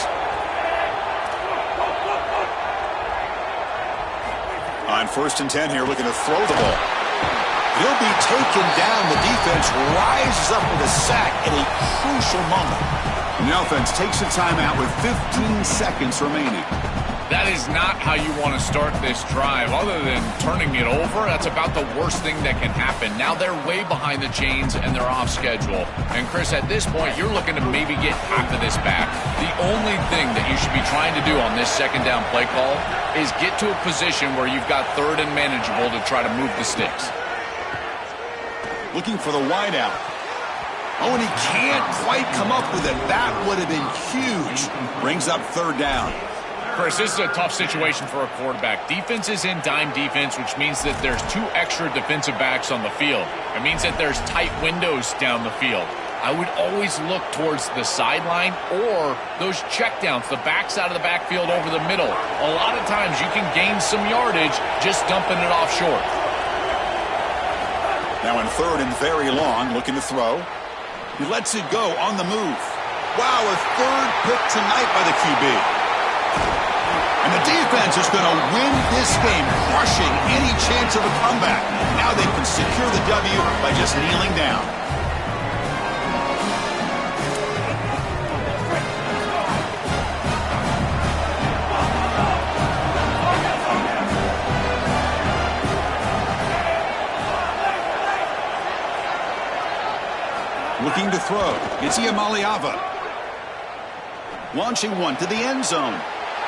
On 1st and 10 here, looking to throw the ball. He'll be taken down. The defense rises up with a sack at a crucial moment. And the offense takes a timeout with 15 seconds remaining. That is not how you want to start this drive. Other than turning it over, that's about the worst thing that can happen. Now they're way behind the chains and they're off schedule. And Chris, at this point, you're looking to maybe get half of this back. The only thing that you should be trying to do on this second down play call is get to a position where you've got 3rd and manageable to try to move the sticks. Looking for the wideout. Oh, and he can't quite come up with it. That would have been huge. Brings up 3rd down. Chris, this is a tough situation for a quarterback. Defense is in dime defense, which means that there's 2 extra defensive backs on the field. It means that there's tight windows down the field. I would always look towards the sideline or those checkdowns, the backside of the backfield over the middle. A lot of times you can gain some yardage just dumping it off short. Now in 3rd and very long, looking to throw. He lets it go on the move. Wow, a 3rd pick tonight by the QB. And the defense is going to win this game, crushing any chance of a comeback. Now they can secure the W by just kneeling down. Looking to throw. It's Iamaleava. Launching one to the end zone.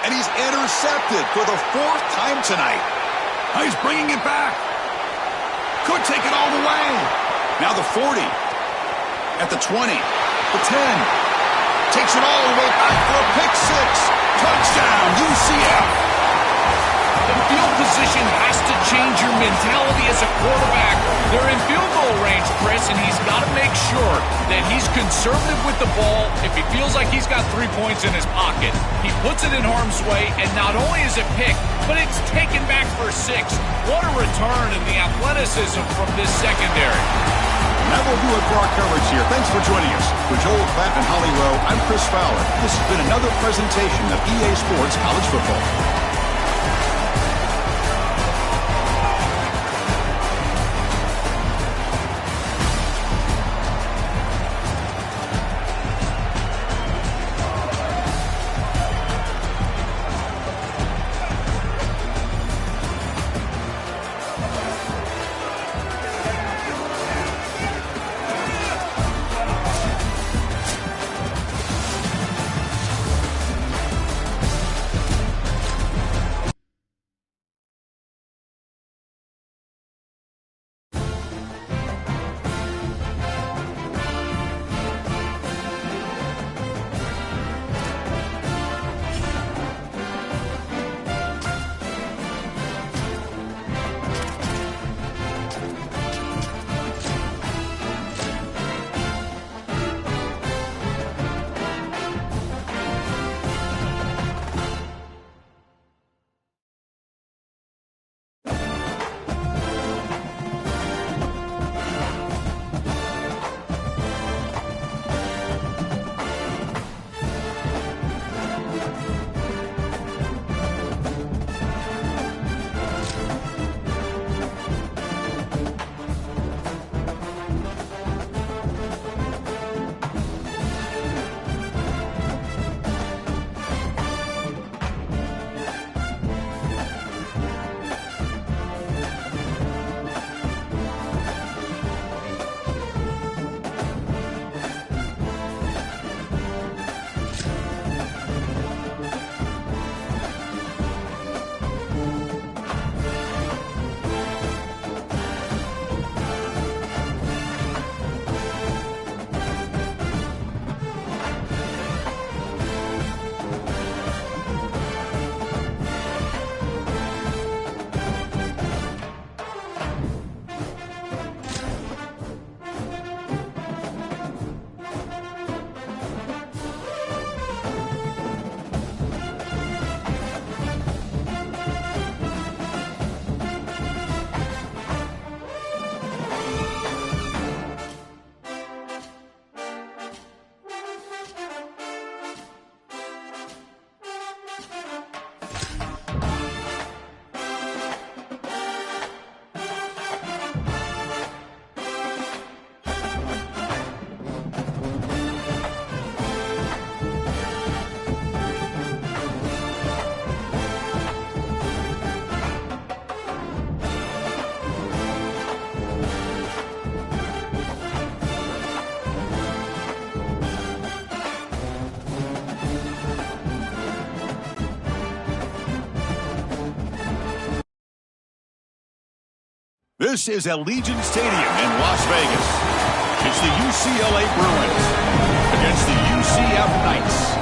And he's intercepted for the 4th time tonight. He's bringing it back. Could take it all the way. Now the 40. At the 20. The 10. Takes it all the way back for a pick 6. Touchdown, UCF. The field position has to change your mentality as a quarterback. They're in field goal range, Chris, and he's got to make sure that he's conservative with the ball. If he feels like he's got 3 points in his pocket, he puts it in harm's way, and not only is it picked, but it's taken back for 6. What a return in the athleticism from this secondary. That will do it for our coverage here. Thanks for joining us. For Joel Klatt and Holly Rowe, I'm Chris Fowler. This has been another presentation of EA Sports College Football. This is Allegiant Stadium in Las Vegas. It's the UCLA Bruins against the UCF Knights.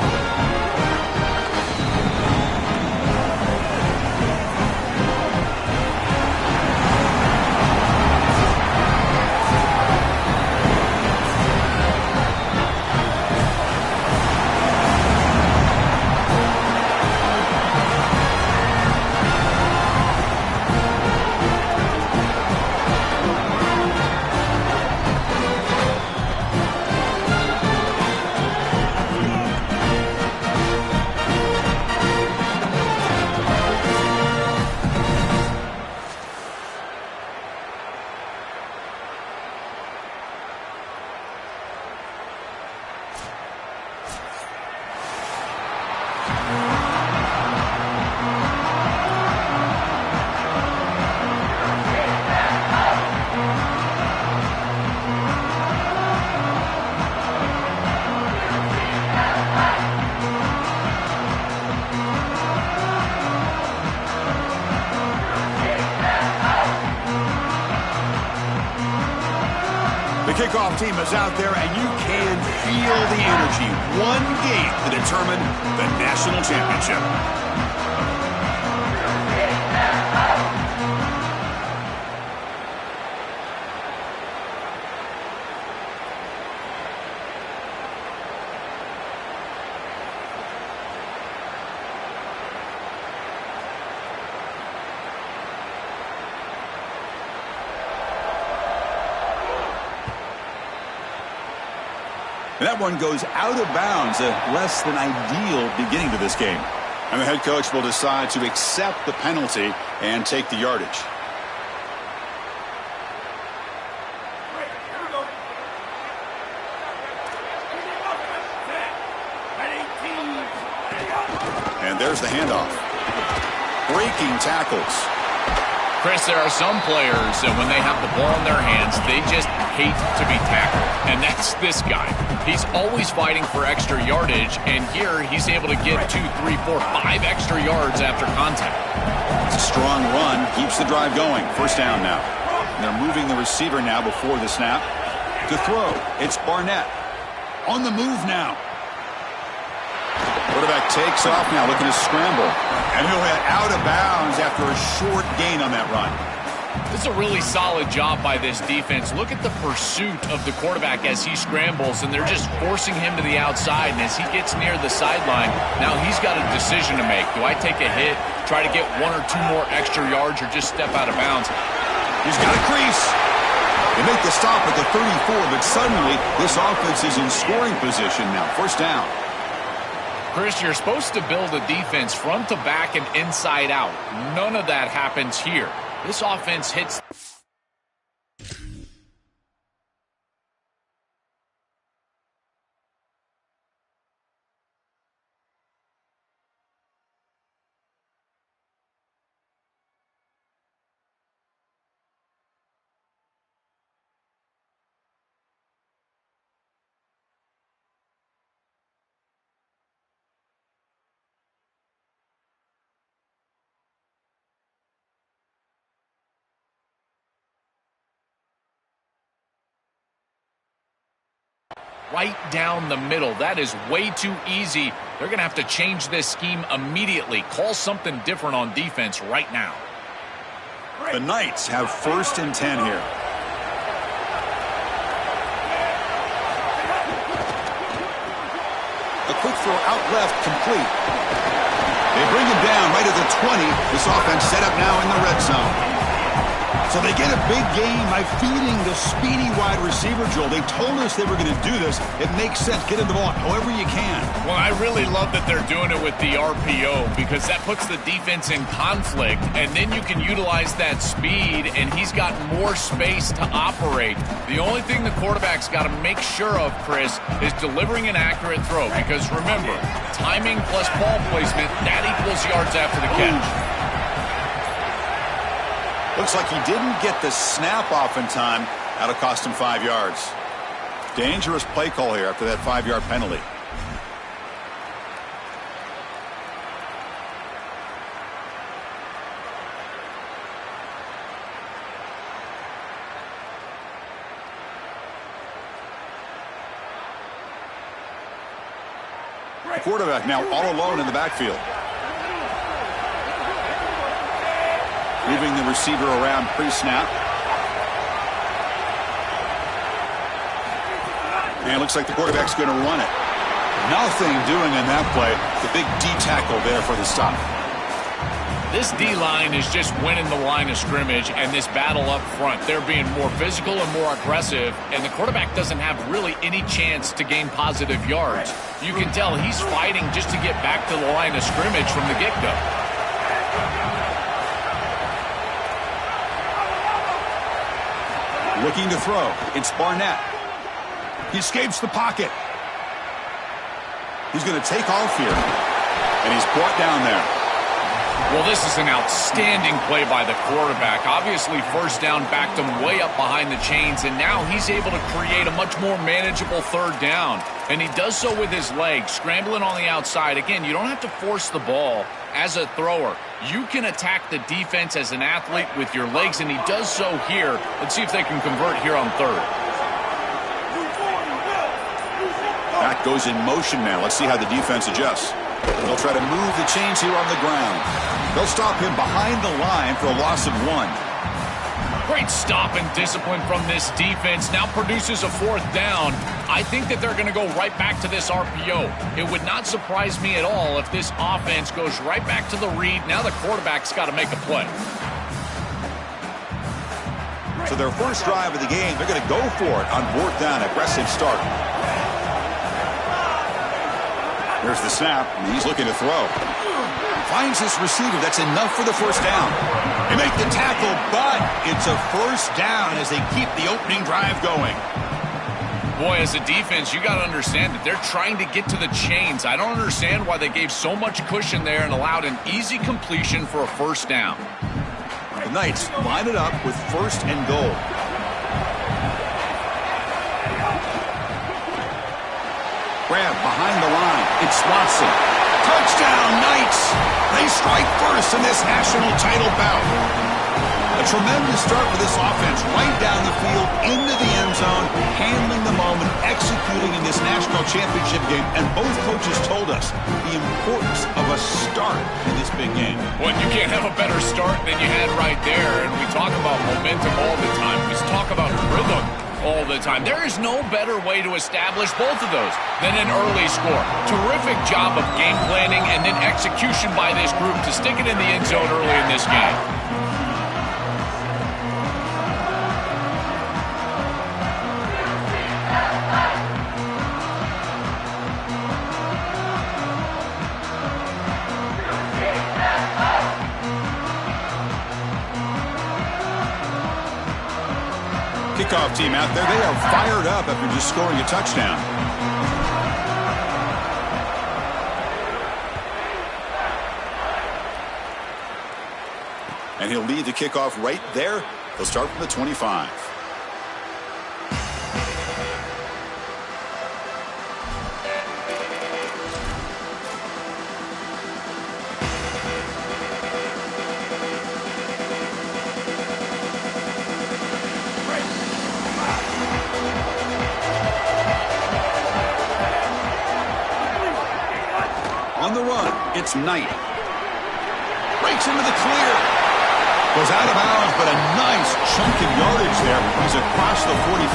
Kickoff team is out there, and you can feel the energy. One game to determine the national championship. And that one goes out of bounds, a less than ideal beginning to this game. And the head coach will decide to accept the penalty and take the yardage. And there's the handoff. Breaking tackles. Chris, there are some players that when they have the ball in their hands, they just hate to be tackled. And that's this guy. He's always fighting for extra yardage, and here he's able to get 2, 3, 4, 5 extra yards after contact. It's a strong run. Keeps the drive going. First down now. And they're moving the receiver now before the snap. To throw, it's Barnett. On the move now. Quarterback takes off now, looking to scramble. And he'll head out of bounds after a short gain on that run. This is a really solid job by this defense. Look at the pursuit of the quarterback as he scrambles, and they're just forcing him to the outside. And as he gets near the sideline, now he's got a decision to make. Do I take a hit, try to get 1 or 2 more extra yards, or just step out of bounds? He's got a crease. They make the stop at the 34, but suddenly this offense is in scoring position now. First down. Chris, you're supposed to build a defense front to back and inside out. None of that happens here. This offense hits. Right down the middle. That is way too easy. They're going to have to change this scheme immediately. Call something different on defense right now. The Knights have 1st and 10 here. A quick throw out left, complete. They bring him down right at the 20. This offense set up now in the red zone. So they get a big game by feeding the speedy wide receiver, Joel. They told us they were going to do this. It makes sense. Get him the ball however you can. Well, I really love that they're doing it with the RPO because that puts the defense in conflict, and then you can utilize that speed, and he's got more space to operate. The only thing the quarterback's got to make sure of, Chris, is delivering an accurate throw because, remember, timing plus ball placement, that equals yards after the catch. Looks like he didn't get the snap off in time. That'll cost him 5 yards. Dangerous play call here after that 5-yard penalty. The quarterback now all alone in the backfield. Moving the receiver around pre-snap. And it looks like the quarterback's going to run it. Nothing doing in that play. The big D tackle there for the stop. This D-line is just winning the line of scrimmage and this battle up front. They're being more physical and more aggressive, and the quarterback doesn't have really any chance to gain positive yards. You can tell he's fighting just to get back to the line of scrimmage from the get-go. Looking to throw. It's Barnett. He escapes the pocket. He's going to take off here. And he's brought down there. Well, this is an outstanding play by the quarterback. Obviously, first down backed him way up behind the chains, and now he's able to create a much more manageable third down. And he does so with his legs, scrambling on the outside. Again, you don't have to force the ball as a thrower. You can attack the defense as an athlete with your legs, and he does so here. Let's see if they can convert here on third. Back goes in motion now. Let's see how the defense adjusts. They'll try to move the chains here on the ground. They'll stop him behind the line for a loss of 1. Great stop and discipline from this defense. Now produces a fourth down. I think that they're going to go right back to this RPO. It would not surprise me at all if this offense goes right back to the read. Now the quarterback's got to make a play. So their first drive of the game, they're going to go for it on fourth down. Aggressive start. There's the snap, and he's looking to throw. Finds this receiver. That's enough for the first down. They make the tackle, but it's a first down as they keep the opening drive going. Boy, as a defense, you got to understand that they're trying to get to the chains. I don't understand why they gave so much cushion there and allowed an easy completion for a first down. The Knights line it up with first and goal. Grab behind the line. It's Watson. Touchdown, Knights! They strike first in this national title bout. A tremendous start for this offense. Right down the field, into the end zone, handling the moment, executing in this national championship game. And both coaches told us the importance of a start in this big game. Well, you can't have a better start than you had right there. And we talk about momentum all the time. We talk about rhythm all the time. There is no better way to establish both of those than an early score. Terrific job of game planning and then execution by this group to stick it in the end zone early in this game. Kickoff team out there. They are fired up after just scoring a touchdown. And he'll lead the kickoff right there. He'll start from the 25. On the run, it's Knight. Breaks into the clear. Goes out of bounds, but a nice chunk of yardage there. He's across the 45.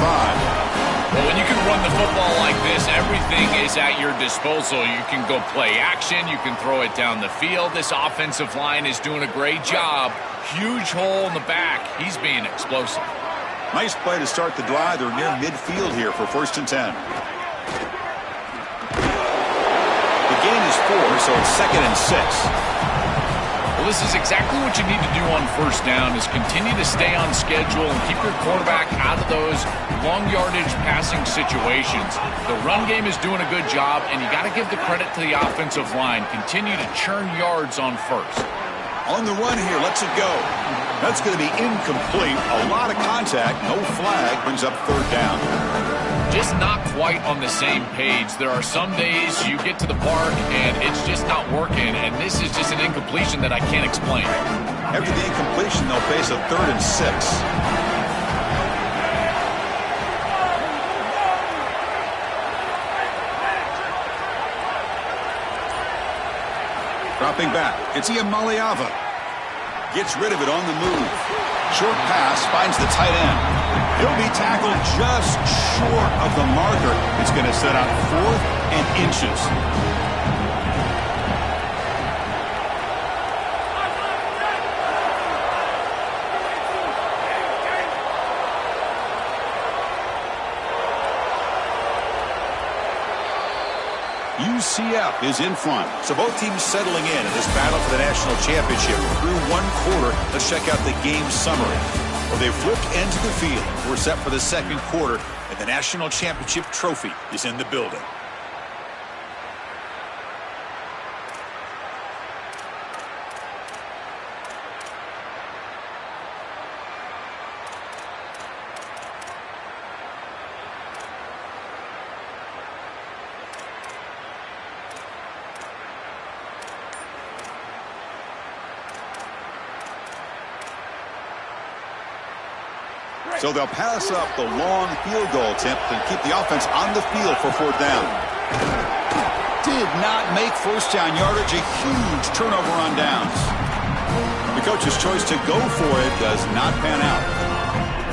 Well, when you can run the football like this, everything is at your disposal. You can go play action. You can throw it down the field. This offensive line is doing a great job. Huge hole in the back. He's being explosive. Nice play to start the drive. They're near midfield here for first and 10. Gain is 4, so it's second and 6. Well, this is exactly what you need to do on first down is continue to stay on schedule and keep your quarterback out of those long yardage passing situations. The run game is doing a good job, and you got to give the credit to the offensive line. Continue to churn yards on first. On the run here, lets it go. That's going to be incomplete. A lot of contact, no flag, brings up third down. Just not quite on the same page. There are some days you get to the park and it's just not working, and this is just an incompletion that I can't explain. After the incompletion, they'll face a third and 6. Dropping back, it's Iamaleava. Gets rid of it on the move. Short pass finds the tight end. He'll be tackled just short of the marker. It's going to set out 4th and inches. UCF is in front. So both teams settling in this battle for the national championship. Through one quarter, let's check out the game summary. Well, they've flipped into the field. We're set for the second quarter, and the national championship trophy is in the building. So they'll pass up the long field goal attempt and keep the offense on the field for 4th down. Did not make first down yardage. A huge turnover on downs. The coach's choice to go for it does not pan out.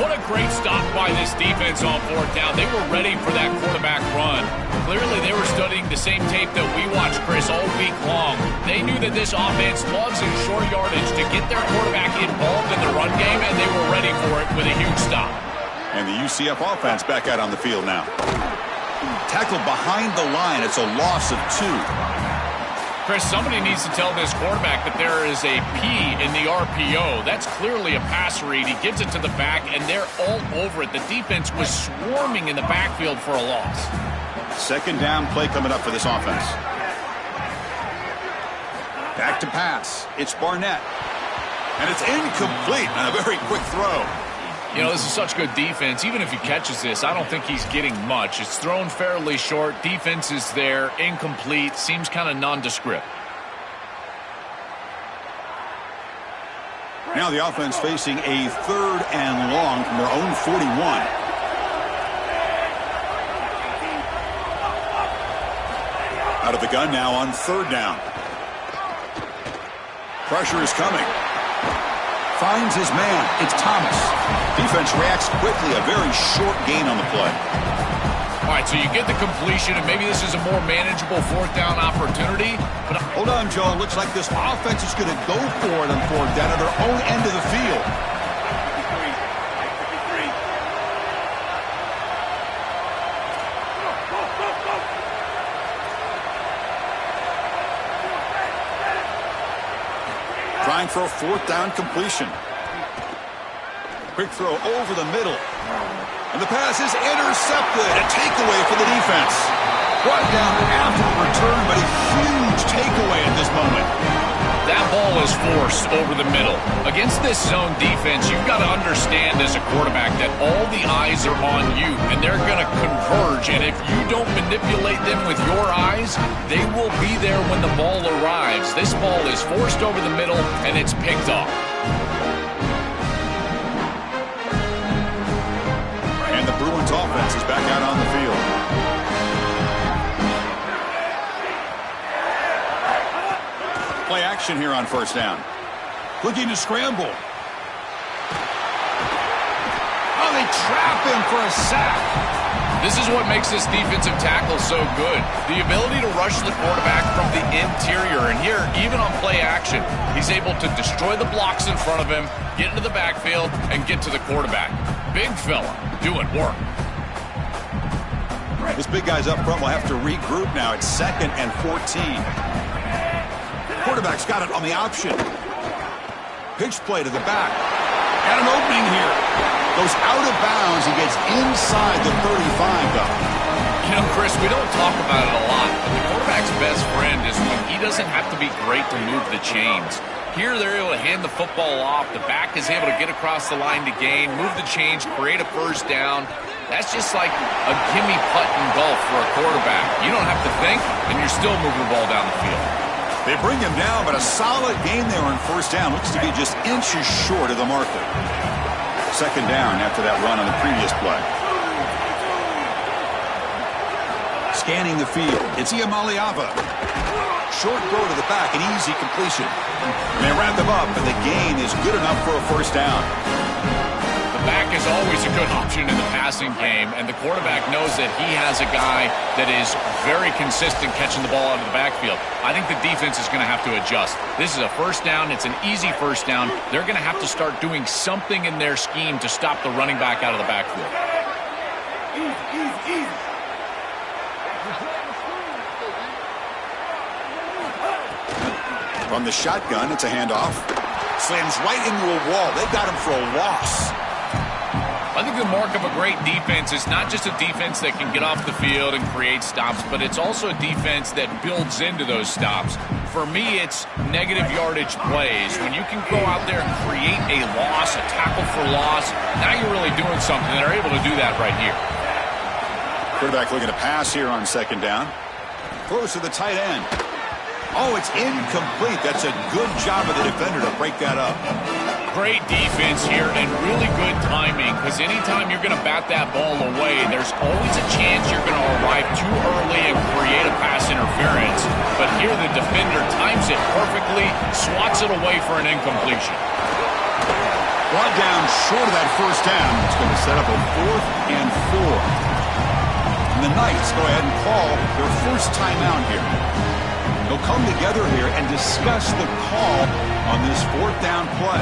What a great stop by this defense on 4th down. They were ready for that quarterback run. Clearly, they were studying the same tape that we watched, Chris, all week long. They knew that this offense loves in short yardage to get their quarterback involved in the run game, and they were ready for it with a huge stop. And the UCF offense back out on the field now. Tackled behind the line. It's a loss of 2. Chris, somebody needs to tell this quarterback that there is a P in the RPO. That's clearly a pass read. He gives it to the back, and they're all over it. The defense was swarming in the backfield for a loss. Second down play coming up for this offense. Back to pass. It's Barnett. And it's incomplete on a very quick throw. You know, this is such good defense. Even if he catches this, I don't think he's getting much. It's thrown fairly short. Defense is there. Incomplete. Seems kind of nondescript. Now the offense facing a 3rd and long from their own 41. Out of the gun now on 3rd down. Pressure is coming. Finds his man. It's Thomas. Defense reacts quickly. A very short gain on the play. All right, so you get the completion, and maybe this is a more manageable 4th down opportunity. But hold on, Joe. Looks like this offense is going to go for it on 4th down at their own end of the field. Trying for a 4th down completion. Quick throw over the middle. And the pass is intercepted. A takeaway for the defense. Brought down after the return, but a huge takeaway at this moment. That ball is forced over the middle. Against this zone defense, you've got to understand as a quarterback that all the eyes are on you, and they're going to converge. And if you don't manipulate them with your eyes, they will be there when the ball arrives. This ball is forced over the middle, and it's picked off. And the Bruins offense is back out on the field. Play action here on 1st down. Looking to scramble. Oh, they trap him for a sack. This is what makes this defensive tackle so good. The ability to rush the quarterback from the interior. And here, even on play action, he's able to destroy the blocks in front of him, get into the backfield, and get to the quarterback. Big fella doing work. This big guy's up front will have to regroup now. It's 2nd and 14. Quarterback's got it on the option. Pitch play to the back. Got an opening here. Goes out of bounds. He gets inside the 35, though. You know, Chris, we don't talk about it a lot, but the quarterback's best friend is when he doesn't have to be great to move the chains. Here, they're able to hand the football off. The back is able to get across the line to gain, move the chains, create a 1st down. That's just like a gimme putt in golf for a quarterback. You don't have to think, and you're still moving the ball down the field. They bring him down, but a solid gain there on 1st down. Looks to be just inches short of the marker. 2nd down after that run on the previous play. Scanning the field. It's Iamaliava. Short throw to the back, an easy completion. And they wrap them up, and the gain is good enough for a first down. The back is always a good option in the passing game, and the quarterback knows that he has a guy that is very consistent catching the ball out of the backfield. I think the defense is going to have to adjust. This is a first down. It's an easy first down. They're going to have to start doing something in their scheme to stop the running back out of the backfield. From the shotgun, it's a handoff. Slams right into a wall. They got him for a loss. I think the mark of a great defense is not just a defense that can get off the field and create stops, but it's also a defense that builds into those stops. For me, it's negative yardage plays. When you can go out there and create a loss, a tackle for loss, now you're really doing something. They're able to do that right here. Quarterback looking to pass here on second down. Throws to the tight end. Oh, it's incomplete. That's a good job of the defender to break that up. Great defense here and really good timing, because anytime you're going to bat that ball away, there's always a chance you're going to arrive too early and create a pass interference. But here the defender times it perfectly, swats it away for an incompletion. Brought down short of that first down. It's going to set up a 4th and 4. And the Knights go ahead and call their first timeout here. They'll come together here and discuss the call on this 4th down play.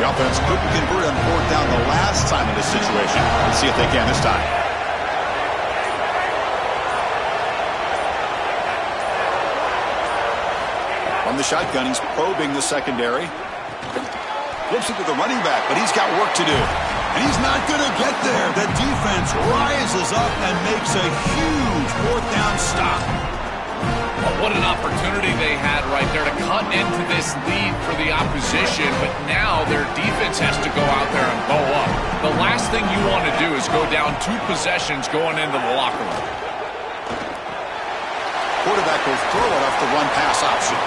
The offense couldn't convert on 4th down the last time in this situation. Let's see if they can this time. From the shotgun, he's probing the secondary. Flips it to the running back, but he's got work to do. And he's not going to get there. The defense rises up and makes a huge 4th down stop. Well, what an opportunity they had right there to cut into this lead for the opposition, but now their defense has to go out there and bow up. The last thing you want to do is go down 2 possessions going into the locker room. Quarterback will throw it off the run-pass option.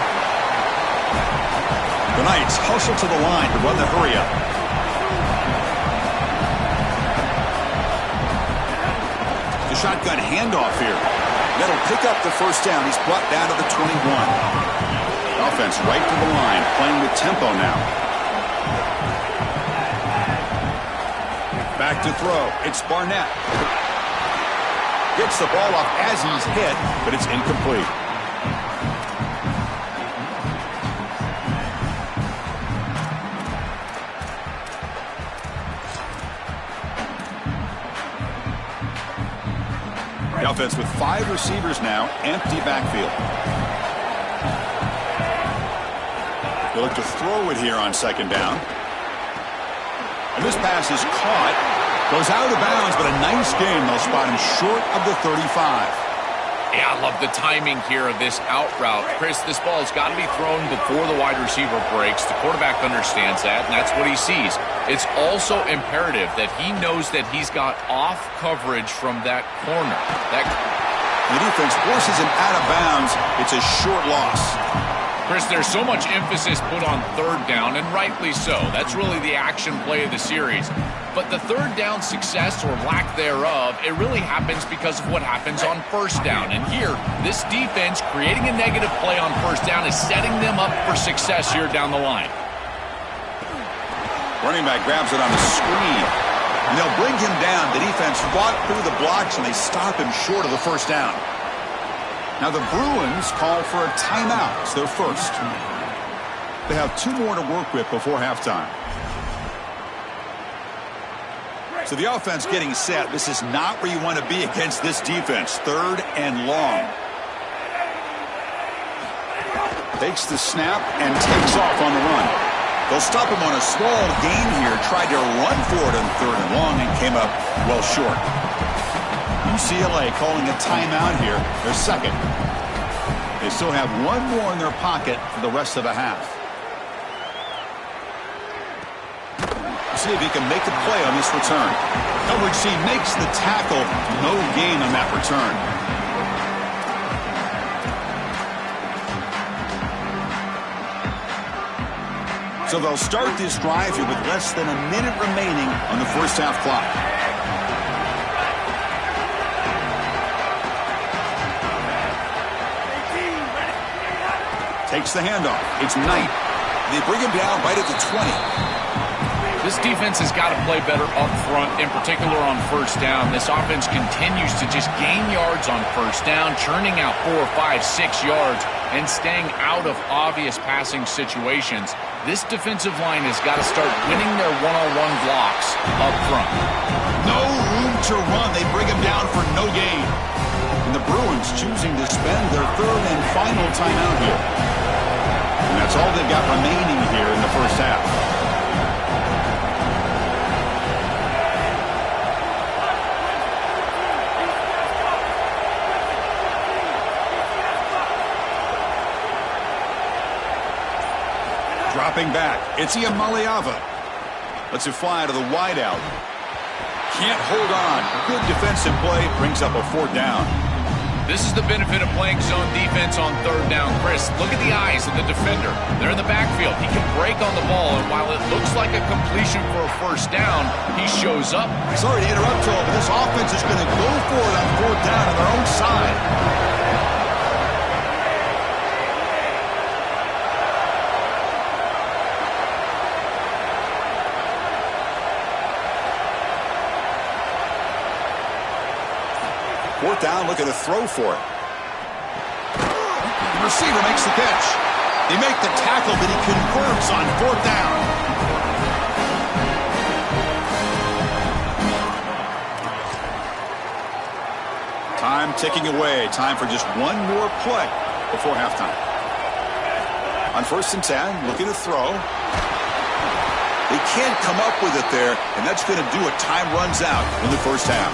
The Knights hustle to the line to run the hurry-up. The shotgun handoff here. That'll pick up the first down. He's brought down to the 21. Offense right to the line, playing with tempo now. Back to throw. It's Barnett. Gets the ball off as he's hit, but it's incomplete. The offense with 5 receivers now, empty backfield. They look to throw it here on second down. And this pass is caught. Goes out of bounds, but a nice game. They'll spot him short of the 35. Yeah, I love the timing here of this out route. Chris, this ball has got to be thrown before the wide receiver breaks. The quarterback understands that, and that's what he sees. It's also imperative that he knows that he's got off coverage from that corner. The defense forces him out of bounds. It's a short loss. Chris, there's so much emphasis put on 3rd down, and rightly so. That's really the action play of the series. But the 3rd down success or lack thereof, it really happens because of what happens on 1st down. And here, this defense creating a negative play on 1st down is setting them up for success here down the line. Running back grabs it on the screen. And they'll bring him down. The defense fought through the blocks, and they stop him short of the first down. Now the Bruins call for a timeout. It's their first. They have 2 more to work with before halftime. So the offense getting set. This is not where you want to be against this defense. 3rd and long. Takes the snap and takes off on the run. They'll stop him on a small gain here. Tried to run for it on 3rd and long and came up well short. UCLA calling a timeout here. Their second. They still have 1 more in their pocket for the rest of the half. See if he can make the play on this return. Coverage C makes the tackle. No gain on that return. So they'll start this drive here with less than a minute remaining on the first half clock. Takes the handoff. It's Knight. They bring him down right at the 20. This defense has got to play better up front, in particular on first down. This offense continues to just gain yards on first down, churning out 4, 5, 6 yards, and staying out of obvious passing situations. This defensive line has got to start winning their one-on-one blocks up front. No room to run. They bring him down for no gain. And the Bruins choosing to spend their third and final timeout here. And that's all they've got remaining here in the first half. Dropping back, it's Iamaleava. Lets it fly to the wideout. Can't hold on. Good defensive play, brings up a fourth down. This is the benefit of playing zone defense on third down. Chris, look at the eyes of the defender. They're in the backfield. He can break on the ball, and while it looks like a completion for a first down, he shows up. Sorry to interrupt, Joel, but this offense is going to go for it on fourth down on their own side. Fourth down, looking to throw for it. The receiver makes the catch. They make the tackle, but he converts on fourth down. Time ticking away. Time for just one more play before halftime. On 1st and 10, looking to throw. They can't come up with it there, and that's going to do it. Time runs out in the first half.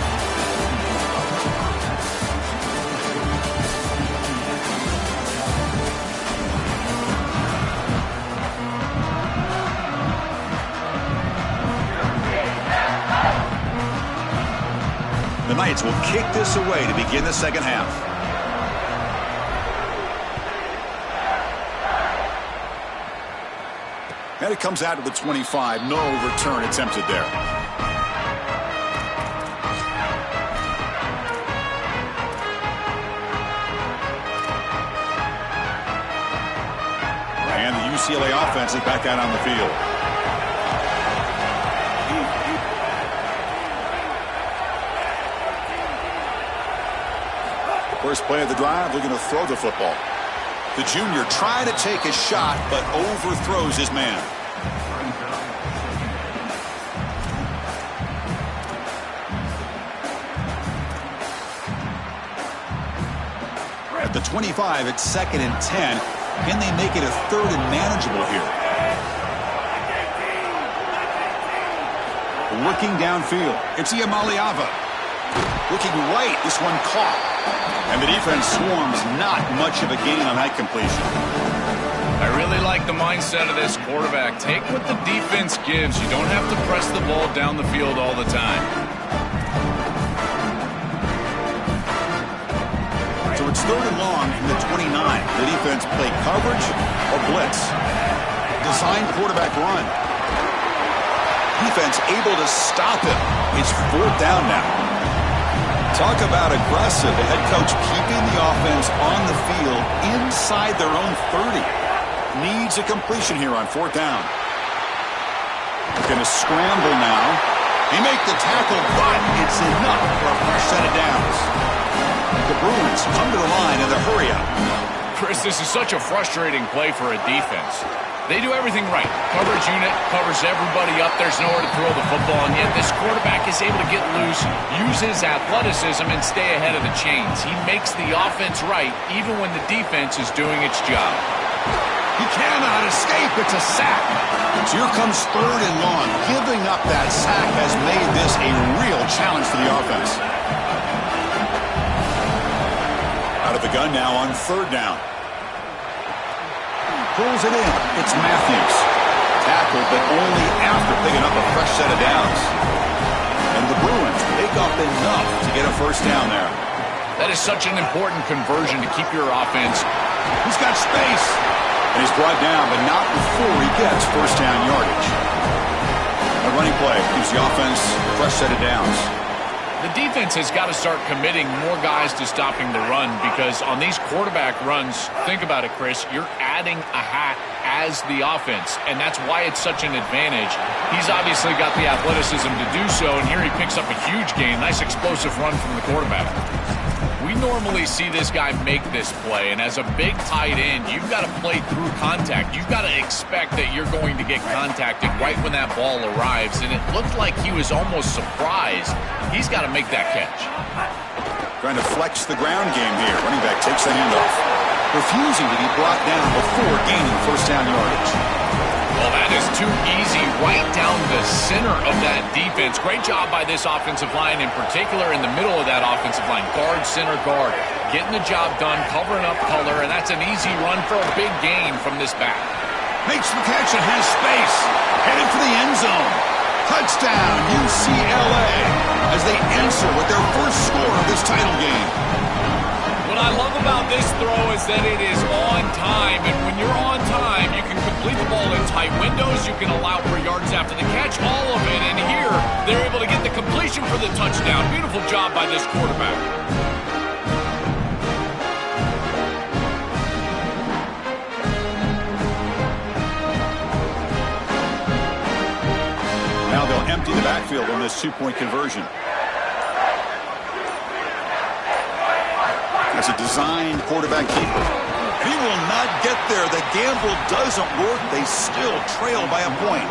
The Knights will kick this away to begin the second half. And it comes out to the 25. No return attempted there. And the UCLA offense is back out on the field. First play of the drive, looking to throw the football. The junior trying to take a shot, but overthrows his man. At the 25, it's 2nd and 10. Can they make it a 3rd and manageable here? Looking downfield, it's Iamaleava. Looking right, this one caught. And the defense swarms, not much of a gain on that completion. I really like the mindset of this quarterback. Take what the defense gives. You don't have to press the ball down the field all the time. So it's 3rd and long from the 29. The defense play coverage or blitz. Design quarterback run. Defense able to stop him. It's 4th down now. Talk about aggressive. The head coach keeping the offense on the field inside their own 30. Needs a completion here on 4th down. Going to scramble now. They make the tackle, but it's enough for a fresh set of downs. The Bruins come to the line in the hurry up. Chris, this is such a frustrating play for a defense. They do everything right. Coverage unit covers everybody up. There's nowhere to throw the football, and yet this quarterback is able to get loose, use his athleticism, and stay ahead of the chains. He makes the offense right, even when the defense is doing its job. He cannot escape. It's a sack. So here comes 3rd and long. Giving up that sack has made this a real challenge for the offense. Out of the gun now on 3rd down. Pulls it in. It's Matthews. Tackled, but only after picking up a fresh set of downs. And the Bruins pick up enough to get a first down there. That is such an important conversion to keep your offense. He's got space. And he's brought down, but not before he gets first down yardage. A running play gives the offense a fresh set of downs. The defense has got to start committing more guys to stopping the run, because on these quarterback runs, think about it, Chris, you're adding a hat as the offense, and that's why it's such an advantage. He's obviously got the athleticism to do so, and here he picks up a huge gain. Nice explosive run from the quarterback. We normally see this guy make this play, and as a big tight end, you've got to play through contact. You've got to expect that you're going to get contacted right when that ball arrives, and it looked like he was almost surprised. He's got to make that catch. Trying to flex the ground game here. Running back takes the handoff, refusing to be brought down before gaining first down yardage. Well, that is too easy right down the center of that defense. Great job by this offensive line, in particular in the middle of that offensive line. Guard, center, guard. Getting the job done, covering up color, and that's an easy run for a big gain from this back. Makes the catch and has space. Headed for the end zone. Touchdown, UCLA, as they answer with their first score of this title game. What I love about this throw is that it is on time, and when you're on time, you can complete the ball in tight windows, you can allow for yards after the catch, all of it, and here, they're able to get the completion for the touchdown. Beautiful job by this quarterback. Now they'll empty the backfield on this two-point conversion. As a designed quarterback keeper. He will not get there. The gamble doesn't work. They still trail by a point.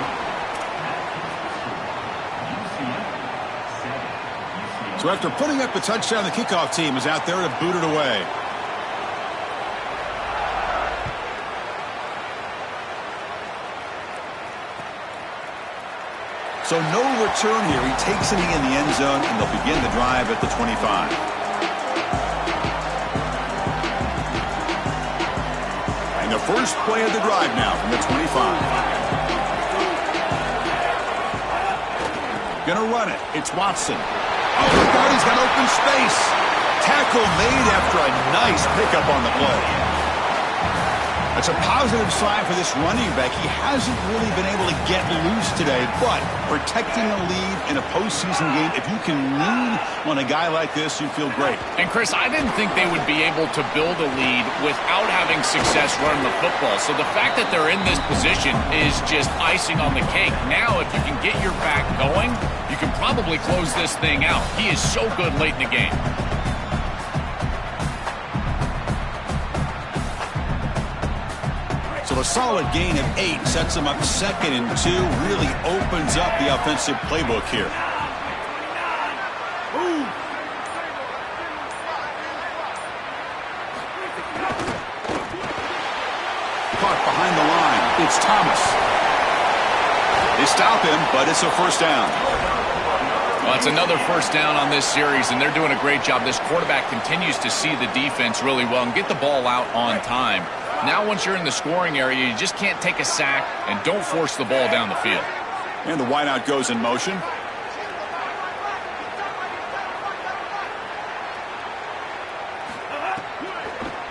So after putting up the touchdown, the kickoff team is out there to boot it away. So no return here. He takes it in the end zone, and they'll begin the drive at the 25. The first play of the drive now from the 25. Gonna run it. It's Watson. Oh, the body's got open space. Tackle made after a nice pickup on the play. That's a positive sign for this running back. He hasn't really been able to get loose today, but protecting a lead in a postseason game, if you can lean on a guy like this, you feel great. And, Chris, I didn't think they would be able to build a lead without having success running the football. So the fact that they're in this position is just icing on the cake. Now, if you can get your back going, you can probably close this thing out. He is so good late in the game. So a solid gain of 8 sets him up 2nd and 2, really opens up the offensive playbook here. Caught behind the line. It's Thomas. They stop him, but it's a first down. Well, it's another first down on this series, and they're doing a great job. This quarterback continues to see the defense really well and get the ball out on time. Now once you're in the scoring area, you just can't take a sack and don't force the ball down the field. And the wideout goes in motion.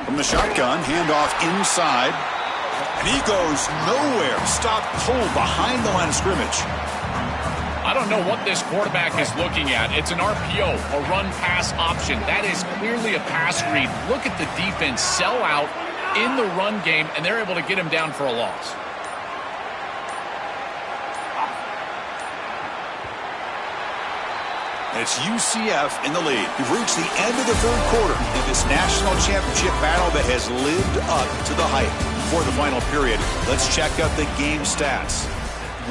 From the shotgun, handoff inside. And he goes nowhere. Stopped cold behind the line of scrimmage. I don't know what this quarterback is looking at. It's an RPO, a run-pass option. That is clearly a pass read. Look at the defense sell out in the run game, and they're able to get him down for a loss. It's UCF in the lead. We've reached the end of the third quarter in this national championship battle that has lived up to the hype. Before the final period, let's check out the game stats.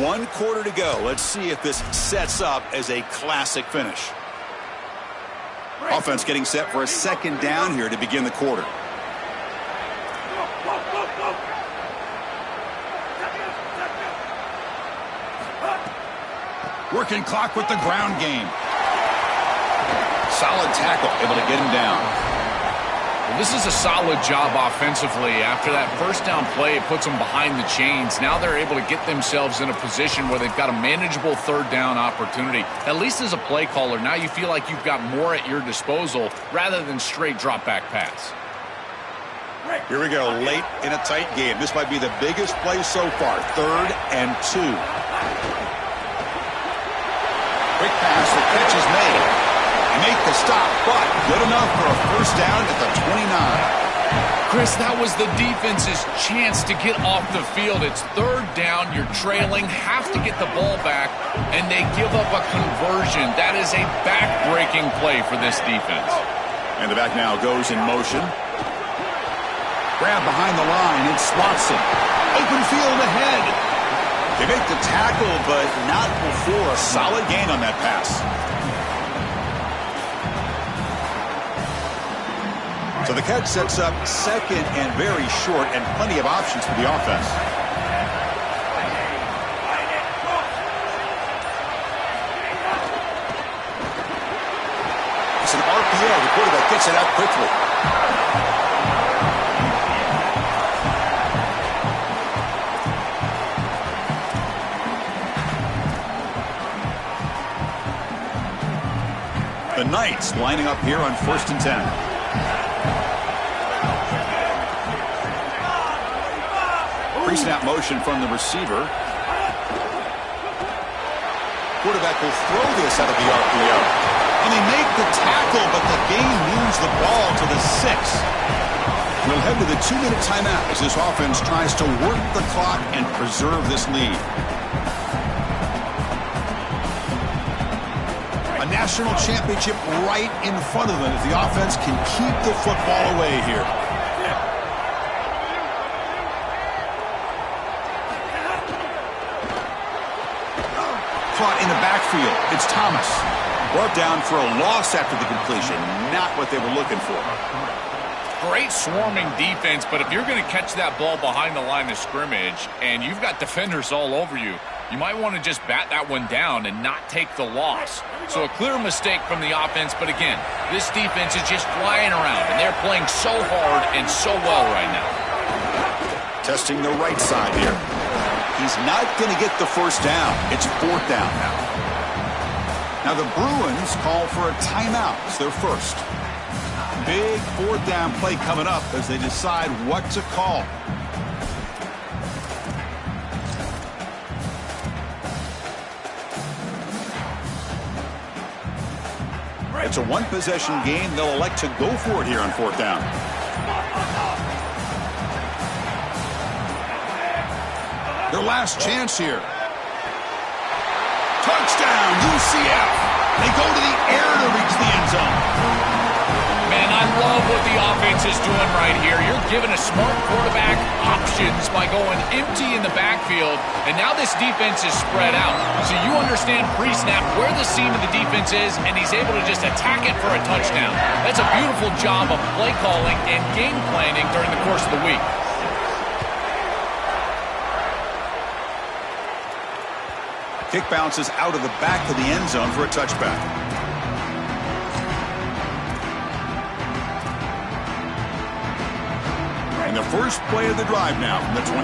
1 quarter to go. Let's see if this sets up as a classic finish. Offense getting set for a second down here to begin the quarter. Working clock with the ground game. Solid tackle, able to get him down. Well, this is a solid job offensively. After that first down play, it puts them behind the chains. Now they're able to get themselves in a position where they've got a manageable third down opportunity. At least as a play caller, now you feel like you've got more at your disposal rather than straight drop back pass. Here we go, late in a tight game. This might be the biggest play so far. 3rd and 2. Quick pass, the catch is made. They make the stop, but good enough for a first down at the 29. Chris, that was the defense's chance to get off the field. It's 3rd down, you're trailing, have to get the ball back, and they give up a conversion. That is a back-breaking play for this defense. And the back now goes in motion. Grab behind the line, it's Watson. Open field ahead. They make the tackle, but not before a solid gain on that pass. So the catch sets up 2nd and very short, and plenty of options for the offense. It's an RPO. The quarterback gets it out quickly. The Knights lining up here on 1st and 10. Pre-snap motion from the receiver. Quarterback will throw this out of the RPO. And they make the tackle, but the game moves the ball to the 6. We'll head to the 2-minute timeout as this offense tries to work the clock and preserve this lead. A national championship right in front of them if the offense can keep the football away here. Caught in the backfield. It's Thomas. Brought down for a loss after the completion. Not what they were looking for. Great swarming defense, but if you're going to catch that ball behind the line of scrimmage and you've got defenders all over you, you might want to just bat that one down and not take the loss. So a clear mistake from the offense, but again, this defense is just flying around, and they're playing so hard and so well right now. Testing the right side here. He's not going to get the first down. It's 4th down now. Now the Bruins call for a timeout. It's their first. Big 4th down play coming up as they decide what to call. It's a one-possession game. They'll elect to go for it here on 4th down. Their last chance here. Touchdown, UCF. They go to the air to reach the end zone. Man, I love what the offense is doing right here. You're giving a smart quarterback options by going empty in the backfield, and now this defense is spread out. So you understand pre-snap where the seam of the defense is, and he's able to just attack it for a touchdown. That's a beautiful job of play calling and game planning during the course of the week. Kick bounces out of the back of the end zone for a touchback. And the first play of the drive now from the 25.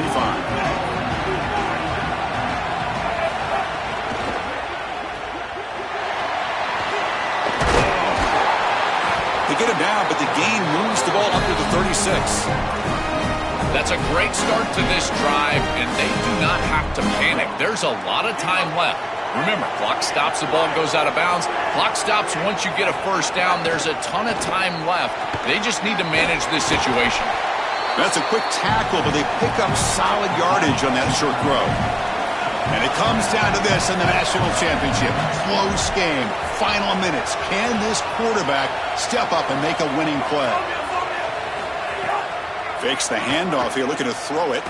They get him down, but the gain moves the ball up to the 36. That's a great start to this drive, and they do not have to panic. There's a lot of time left. Remember, clock stops, the ball goes out of bounds. Clock stops once you get a first down. There's a ton of time left. They just need to manage this situation. That's a quick tackle, but they pick up solid yardage on that short throw. And it comes down to this in the national championship. Close game, final minutes. Can this quarterback step up and make a winning play? Fakes the handoff here, looking to throw it.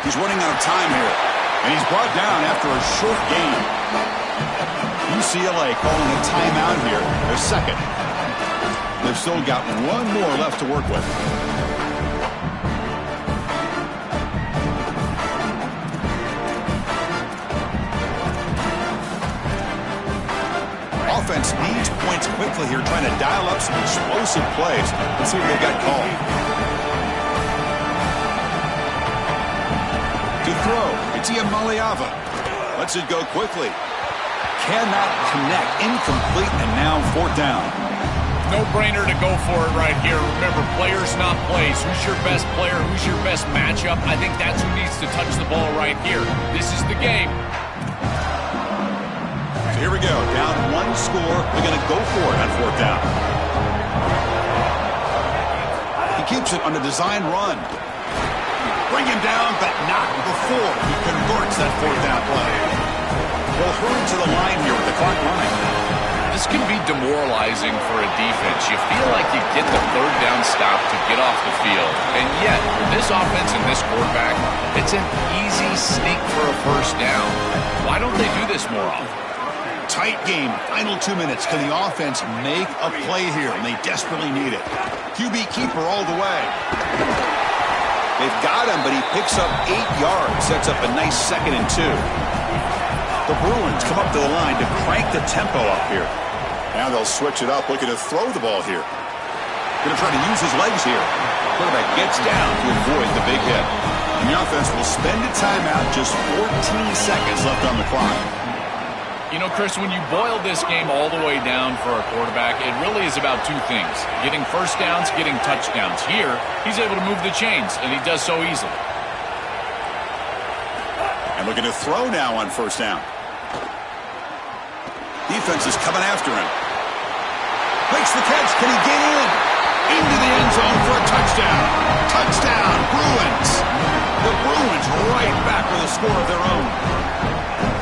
He's running out of time here. And he's brought down after a short gain. UCLA calling a timeout here, their second. They've still got one more left to work with. Offense needs points quickly here, trying to dial up some explosive plays. Let's see what they got called. To throw, it's Maliava. Lets it go quickly. Cannot connect. Incomplete, and now 4th down. No-brainer to go for it right here. Remember, players, not plays. Who's your best player? Who's your best matchup? I think that's who needs to touch the ball right here. This is the game. So here we go. Down one score. They're going to go for it on fourth down. He keeps it on a design run. Bring him down, but not before he converts that fourth down play. They'll hurry to the line here with the clock running. This can be demoralizing for a defense. You feel like you get the third down stop to get off the field. And yet, with this offense and this quarterback, it's an easy sneak for a first down. Why don't they do this more often? Tight game. Final 2 minutes. Can the offense make a play here? And they desperately need it. QB keeper all the way. They've got him, but he picks up 8 yards. Sets up a nice 2nd and 2. The Bruins come up to the line to crank the tempo up here. Now they'll switch it up, looking to throw the ball here. Going to try to use his legs here. Quarterback gets down to avoid the big hit. And the offense will spend a timeout, just 14 seconds left on the clock. You know, Chris, when you boil this game all the way down for a quarterback, it really is about two things. Getting first downs, getting touchdowns. Here, he's able to move the chains, and he does so easily. And looking to throw now on first down. Defense is coming after him. Makes the catch. Can he get in? Into the end zone for a touchdown. Touchdown, Bruins. The Bruins right back with a score of their own.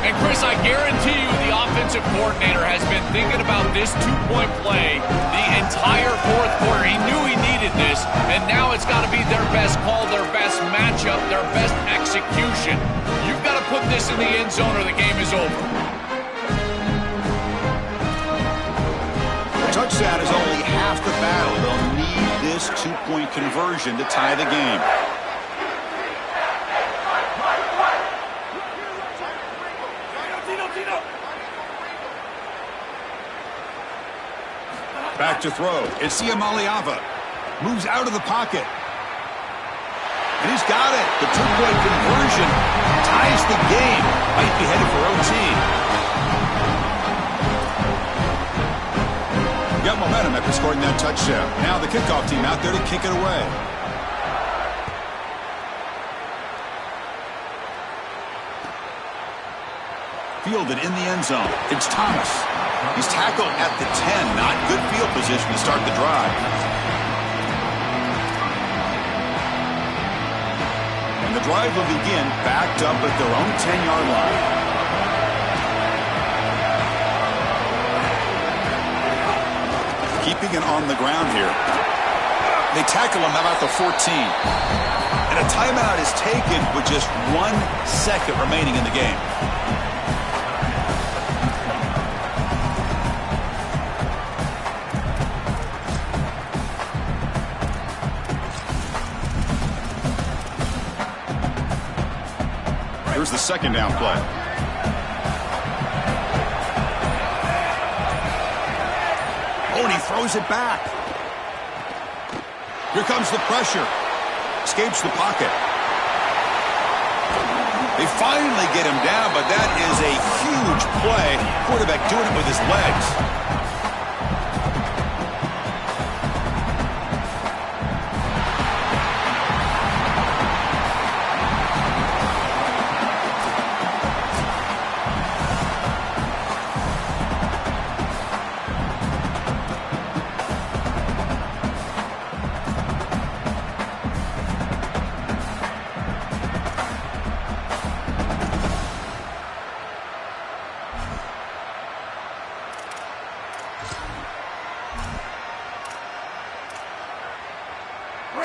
And, Chris, I guarantee you the offensive coordinator has been thinking about this two-point play the entire fourth quarter. He knew he needed this, and now it's got to be their best call, their best matchup, their best execution. You've got to put this in the end zone or the game is over. The touchdown is only half the battle. They'll need this two-point conversion to tie the game. Back to throw. It's Maliava. Moves out of the pocket. And he's got it. The two-point conversion ties the game. Might be headed for OT. Got momentum after scoring that touchdown. Now the kickoff team out there to kick it away. Fielded in the end zone. It's Thomas. He's tackled at the 10. Not good field position to start the drive. And the drive will begin backed up at their own 10-yard line. Keeping it on the ground here. They tackle him about the 14. And a timeout is taken with just 1 second remaining in the game. Here's the second down play. Oh, and he throws it back. Here comes the pressure. Escapes the pocket. They finally get him down, but that is a huge play. Quarterback doing it with his legs.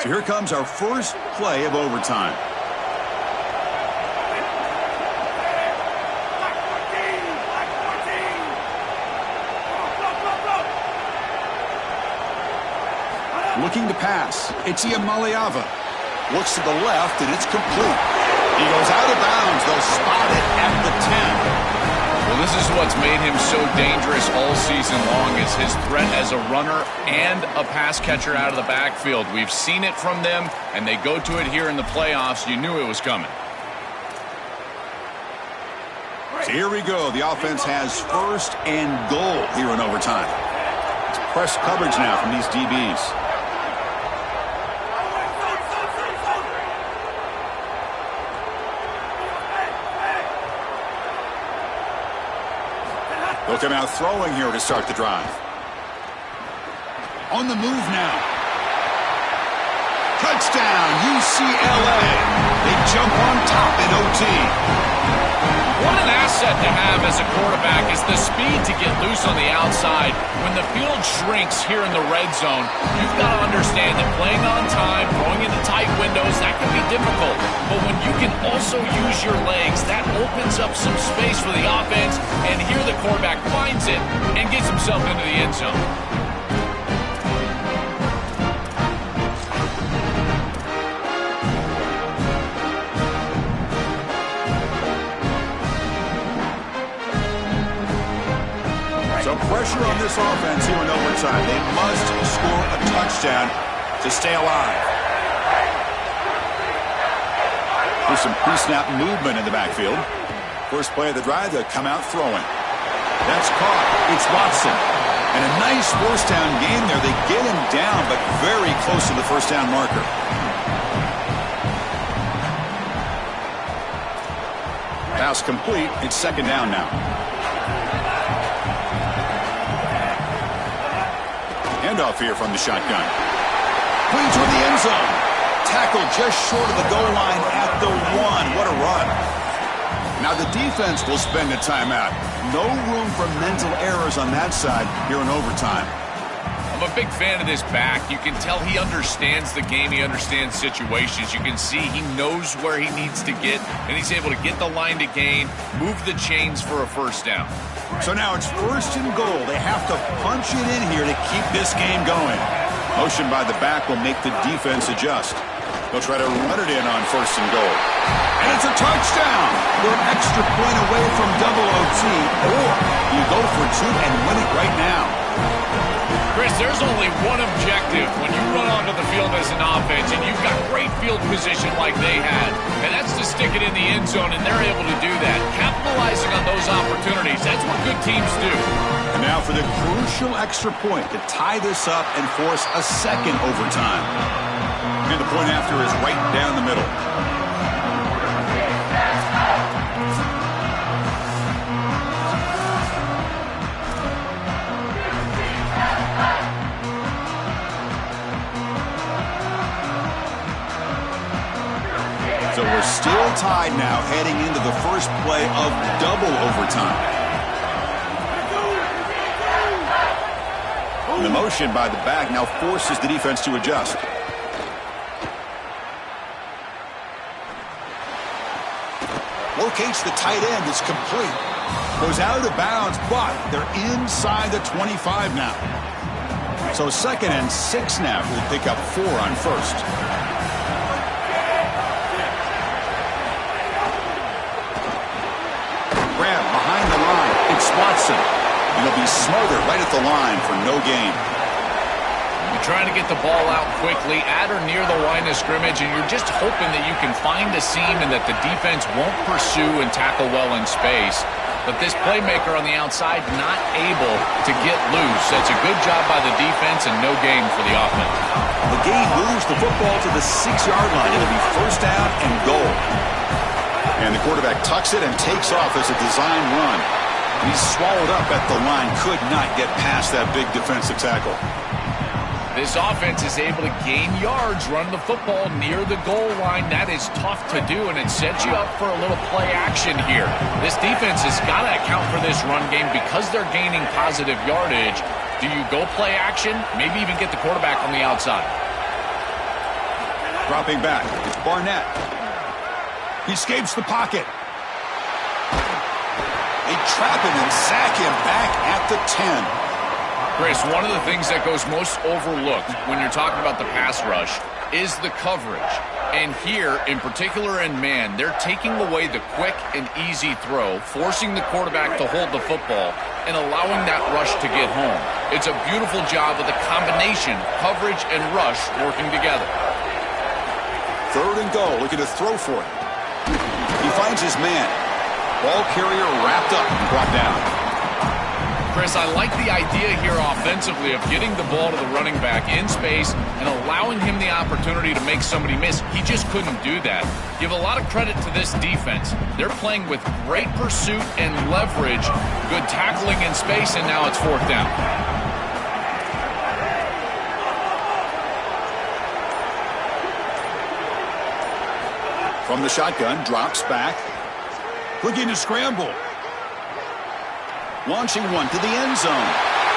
So here comes our first play of overtime. Looking to pass. It's Maliava. Looks to the left, and it's complete. He goes out of bounds. They'll spot it at the 10. Well, this is what's made him so dangerous all season long is his threat as a runner and a pass catcher out of the backfield. We've seen it from them, and they go to it here in the playoffs. You knew it was coming. So here we go. The offense has first and goal here in overtime. Press coverage now from these DBs. They'll come out throwing here to start the drive. On the move now. Touchdown, UCLA. They jump on top in OT. What an asset to have as a quarterback is the speed to get loose on the outside. When the field shrinks here in the red zone, you've got to understand that playing on time, throwing into tight windows, that can be difficult. But when you can also use your legs, that opens up some space for the offense, and here the quarterback finds it and gets himself into the end zone. Pressure on this offense here in overtime. They must score a touchdown to stay alive. There's some pre-snap movement in the backfield. First play of the drive, they'll come out throwing. That's caught. It's Watson. And a nice first down gain there. They get him down, but very close to the first down marker. Pass complete. It's second down now. Handoff here from the shotgun. Clean toward the end zone. Tackle just short of the goal line at the 1. What a run. Now the defense will spend a timeout. No room for mental errors on that side here in overtime. I'm a big fan of this back. You can tell he understands the game. He understands situations. You can see he knows where he needs to get, and he's able to get the line to gain, move the chains for a first down. So now it's first and goal. They have to punch it in here to keep this game going. Motion by the back will make the defense adjust. They'll try to run it in on first and goal. And it's a touchdown. They're an extra point away from double OT, or you go for 2 and win it right now. Chris, there's only one objective when you run onto the field as an offense and you've got great field position like they had, and that's to stick it in the end zone, and they're able to do that. Capitalizing on those opportunities, that's what good teams do. And now for the crucial extra point to tie this up and force a second overtime. And the point after is right down the middle. So we're still tied now heading into the first play of double overtime. The motion by the back now forces the defense to adjust. Locates the tight end. It's complete. Goes out of bounds, but they're inside the 25 now. So second and 6 now. We'll pick up 4 on first. Grab behind the line. It's Watson. And he'll be smothered right at the line for no gain. You're trying to get the ball out quickly at or near the line of scrimmage, and you're just hoping that you can find a seam and that the defense won't pursue and tackle well in space. But this playmaker on the outside not able to get loose. That's a good job by the defense and no gain for the offense. The gain moves the football to the 6-yard line. It'll be first down and goal. And the quarterback tucks it and takes off as a design run. He's swallowed up at the line. Could not get past that big defensive tackle. This offense is able to gain yards, run the football near the goal line. That is tough to do, and it sets you up for a little play action here. This defense has got to account for this run game because they're gaining positive yardage. Do you go play action? Maybe even get the quarterback on the outside. Dropping back. It's Barnett. He escapes the pocket. They trap him and sack him back at the 10. Chris, one of the things that goes most overlooked when you're talking about the pass rush is the coverage. And here, in particular in man, they're taking away the quick and easy throw, forcing the quarterback to hold the football, and allowing that rush to get home. It's a beautiful job with a combination of coverage and rush working together. Third and goal, looking to throw for it. He finds his man. Ball carrier wrapped up and brought down. Chris, I like the idea here offensively of getting the ball to the running back in space and allowing him the opportunity to make somebody miss. He just couldn't do that. Give a lot of credit to this defense. They're playing with great pursuit and leverage, good tackling in space, and now it's fourth down. From the shotgun, drops back. Looking to scramble. Launching one to the end zone.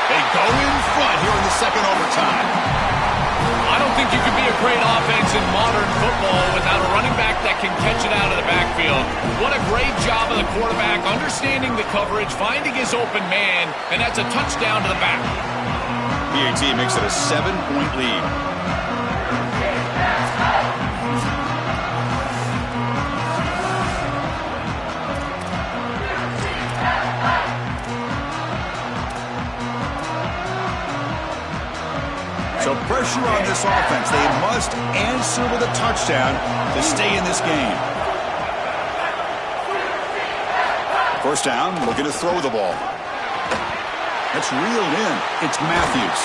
They go in front here in the second overtime. I don't think you can be a great offense in modern football without a running back that can catch it out of the backfield. What a great job of the quarterback understanding the coverage, finding his open man, and that's a touchdown to the back. PAT makes it a 7-point lead. So pressure on this offense. They must answer with a touchdown to stay in this game. First down, looking to throw the ball. That's reeled in. It's Matthews.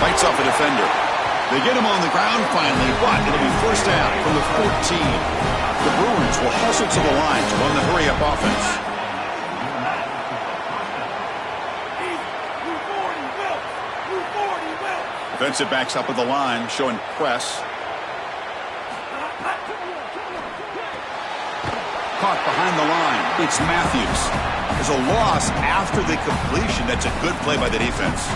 Fights off a defender. They get him on the ground finally, but it'll be first down from the 14. The Bruins will hustle to the line to run the hurry-up offense. Defensive backs up at the line, showing press. Caught behind the line. It's Matthews. There's a loss after the completion. That's a good play by the defense.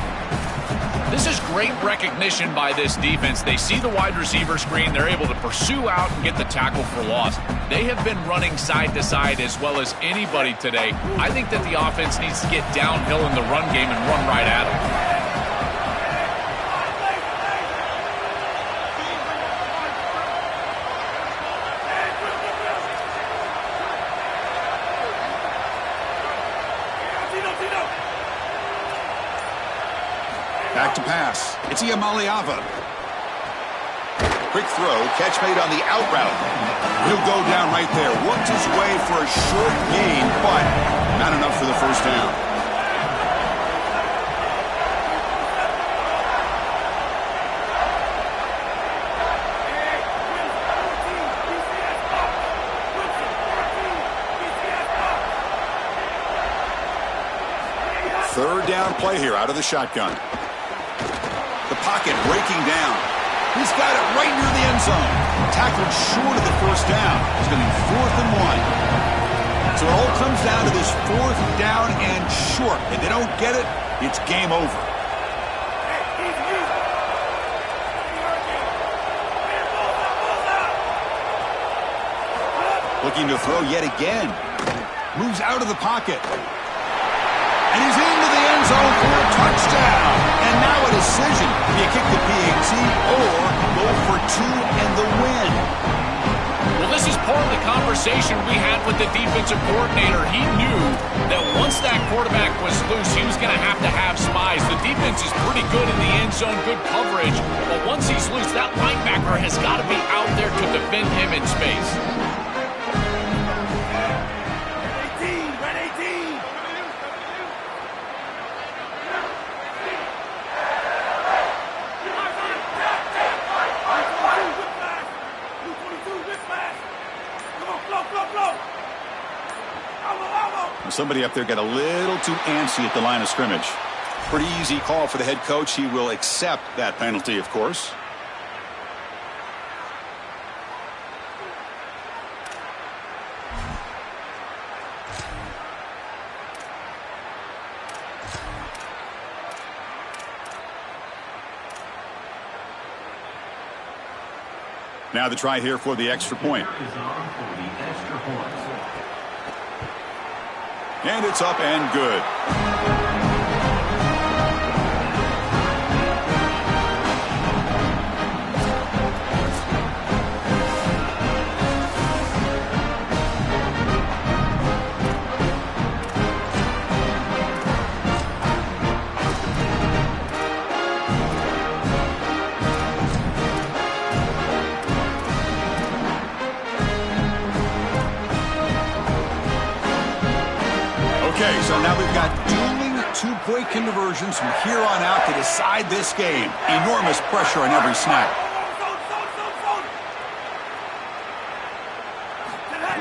This is great recognition by this defense. They see the wide receiver screen. They're able to pursue out and get the tackle for loss. They have been running side to side as well as anybody today. I think that the offense needs to get downhill in the run game and run right at them. Back to pass. It's Iamaleava. Quick throw. Catch made on the out route. He'll go down right there. Worked his way for a short gain, but not enough for the first down. Third down play here out of the shotgun. The pocket breaking down. He's got it right near the end zone. Tackled short of the first down. It's going to be 4th and 1. So it all comes down to this 4th down and short. If they don't get it, it's game over. Looking to throw yet again. Moves out of the pocket. And he's into the end zone for a touchdown. And now a decision. Do you kick the PAT or go for 2 and the win? Well, this is part of the conversation we had with the defensive coordinator. He knew that once that quarterback was loose, he was going to have spies. The defense is pretty good in the end zone, good coverage. But once he's loose, that linebacker has got to be out there to defend him in space. Somebody up there got a little too antsy at the line of scrimmage. Pretty easy call for the head coach. He will accept that penalty, of course. Now the try here for the extra point. And it's up and good. Okay, so now we've got 2 2-point conversions from here on out to decide this game. Enormous pressure on every snap.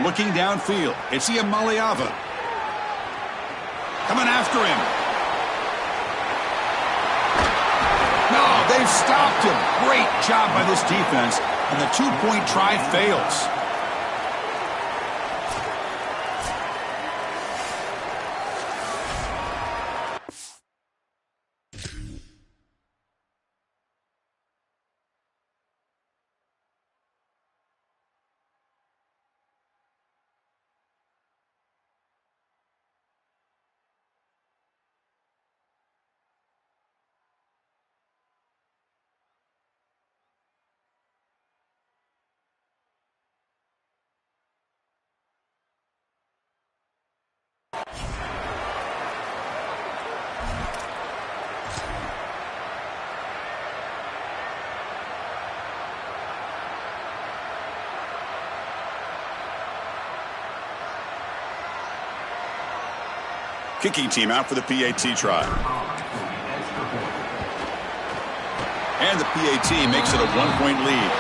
Looking downfield, it's Iamaleava. Coming after him. No, they've stopped him. Great job by this defense, and the 2-point try fails. Kicking team out for the PAT try. And the PAT makes it a 1-point lead.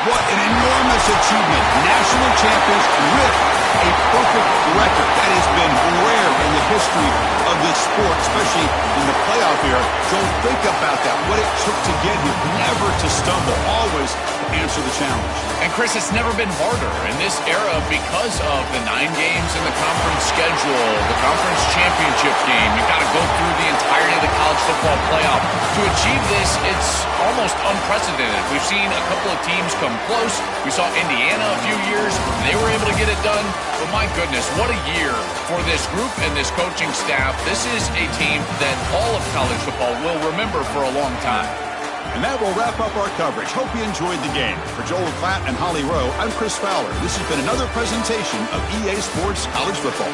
What an enormous achievement. National champions with a perfect record. That has been rare in the history of this sport, especially in the playoff era. Don't think about that. What it took to get here. Never to stumble. Always answer the challenge. And Chris, it's never been harder in this era because of the 9 games in the conference schedule, the conference championship game. You've got to go through the entirety of the college football playoff. To achieve this, it's almost unprecedented. We've seen a couple of teams come close. We saw Indiana a few years. They were able to get it done. But my goodness, what a year for this group and this coaching staff. This is a team that all of college football will remember for a long time. And that will wrap up our coverage. Hope you enjoyed the game. For Joel Klatt and Holly Rowe, I'm Chris Fowler. This has been another presentation of EA Sports College Football.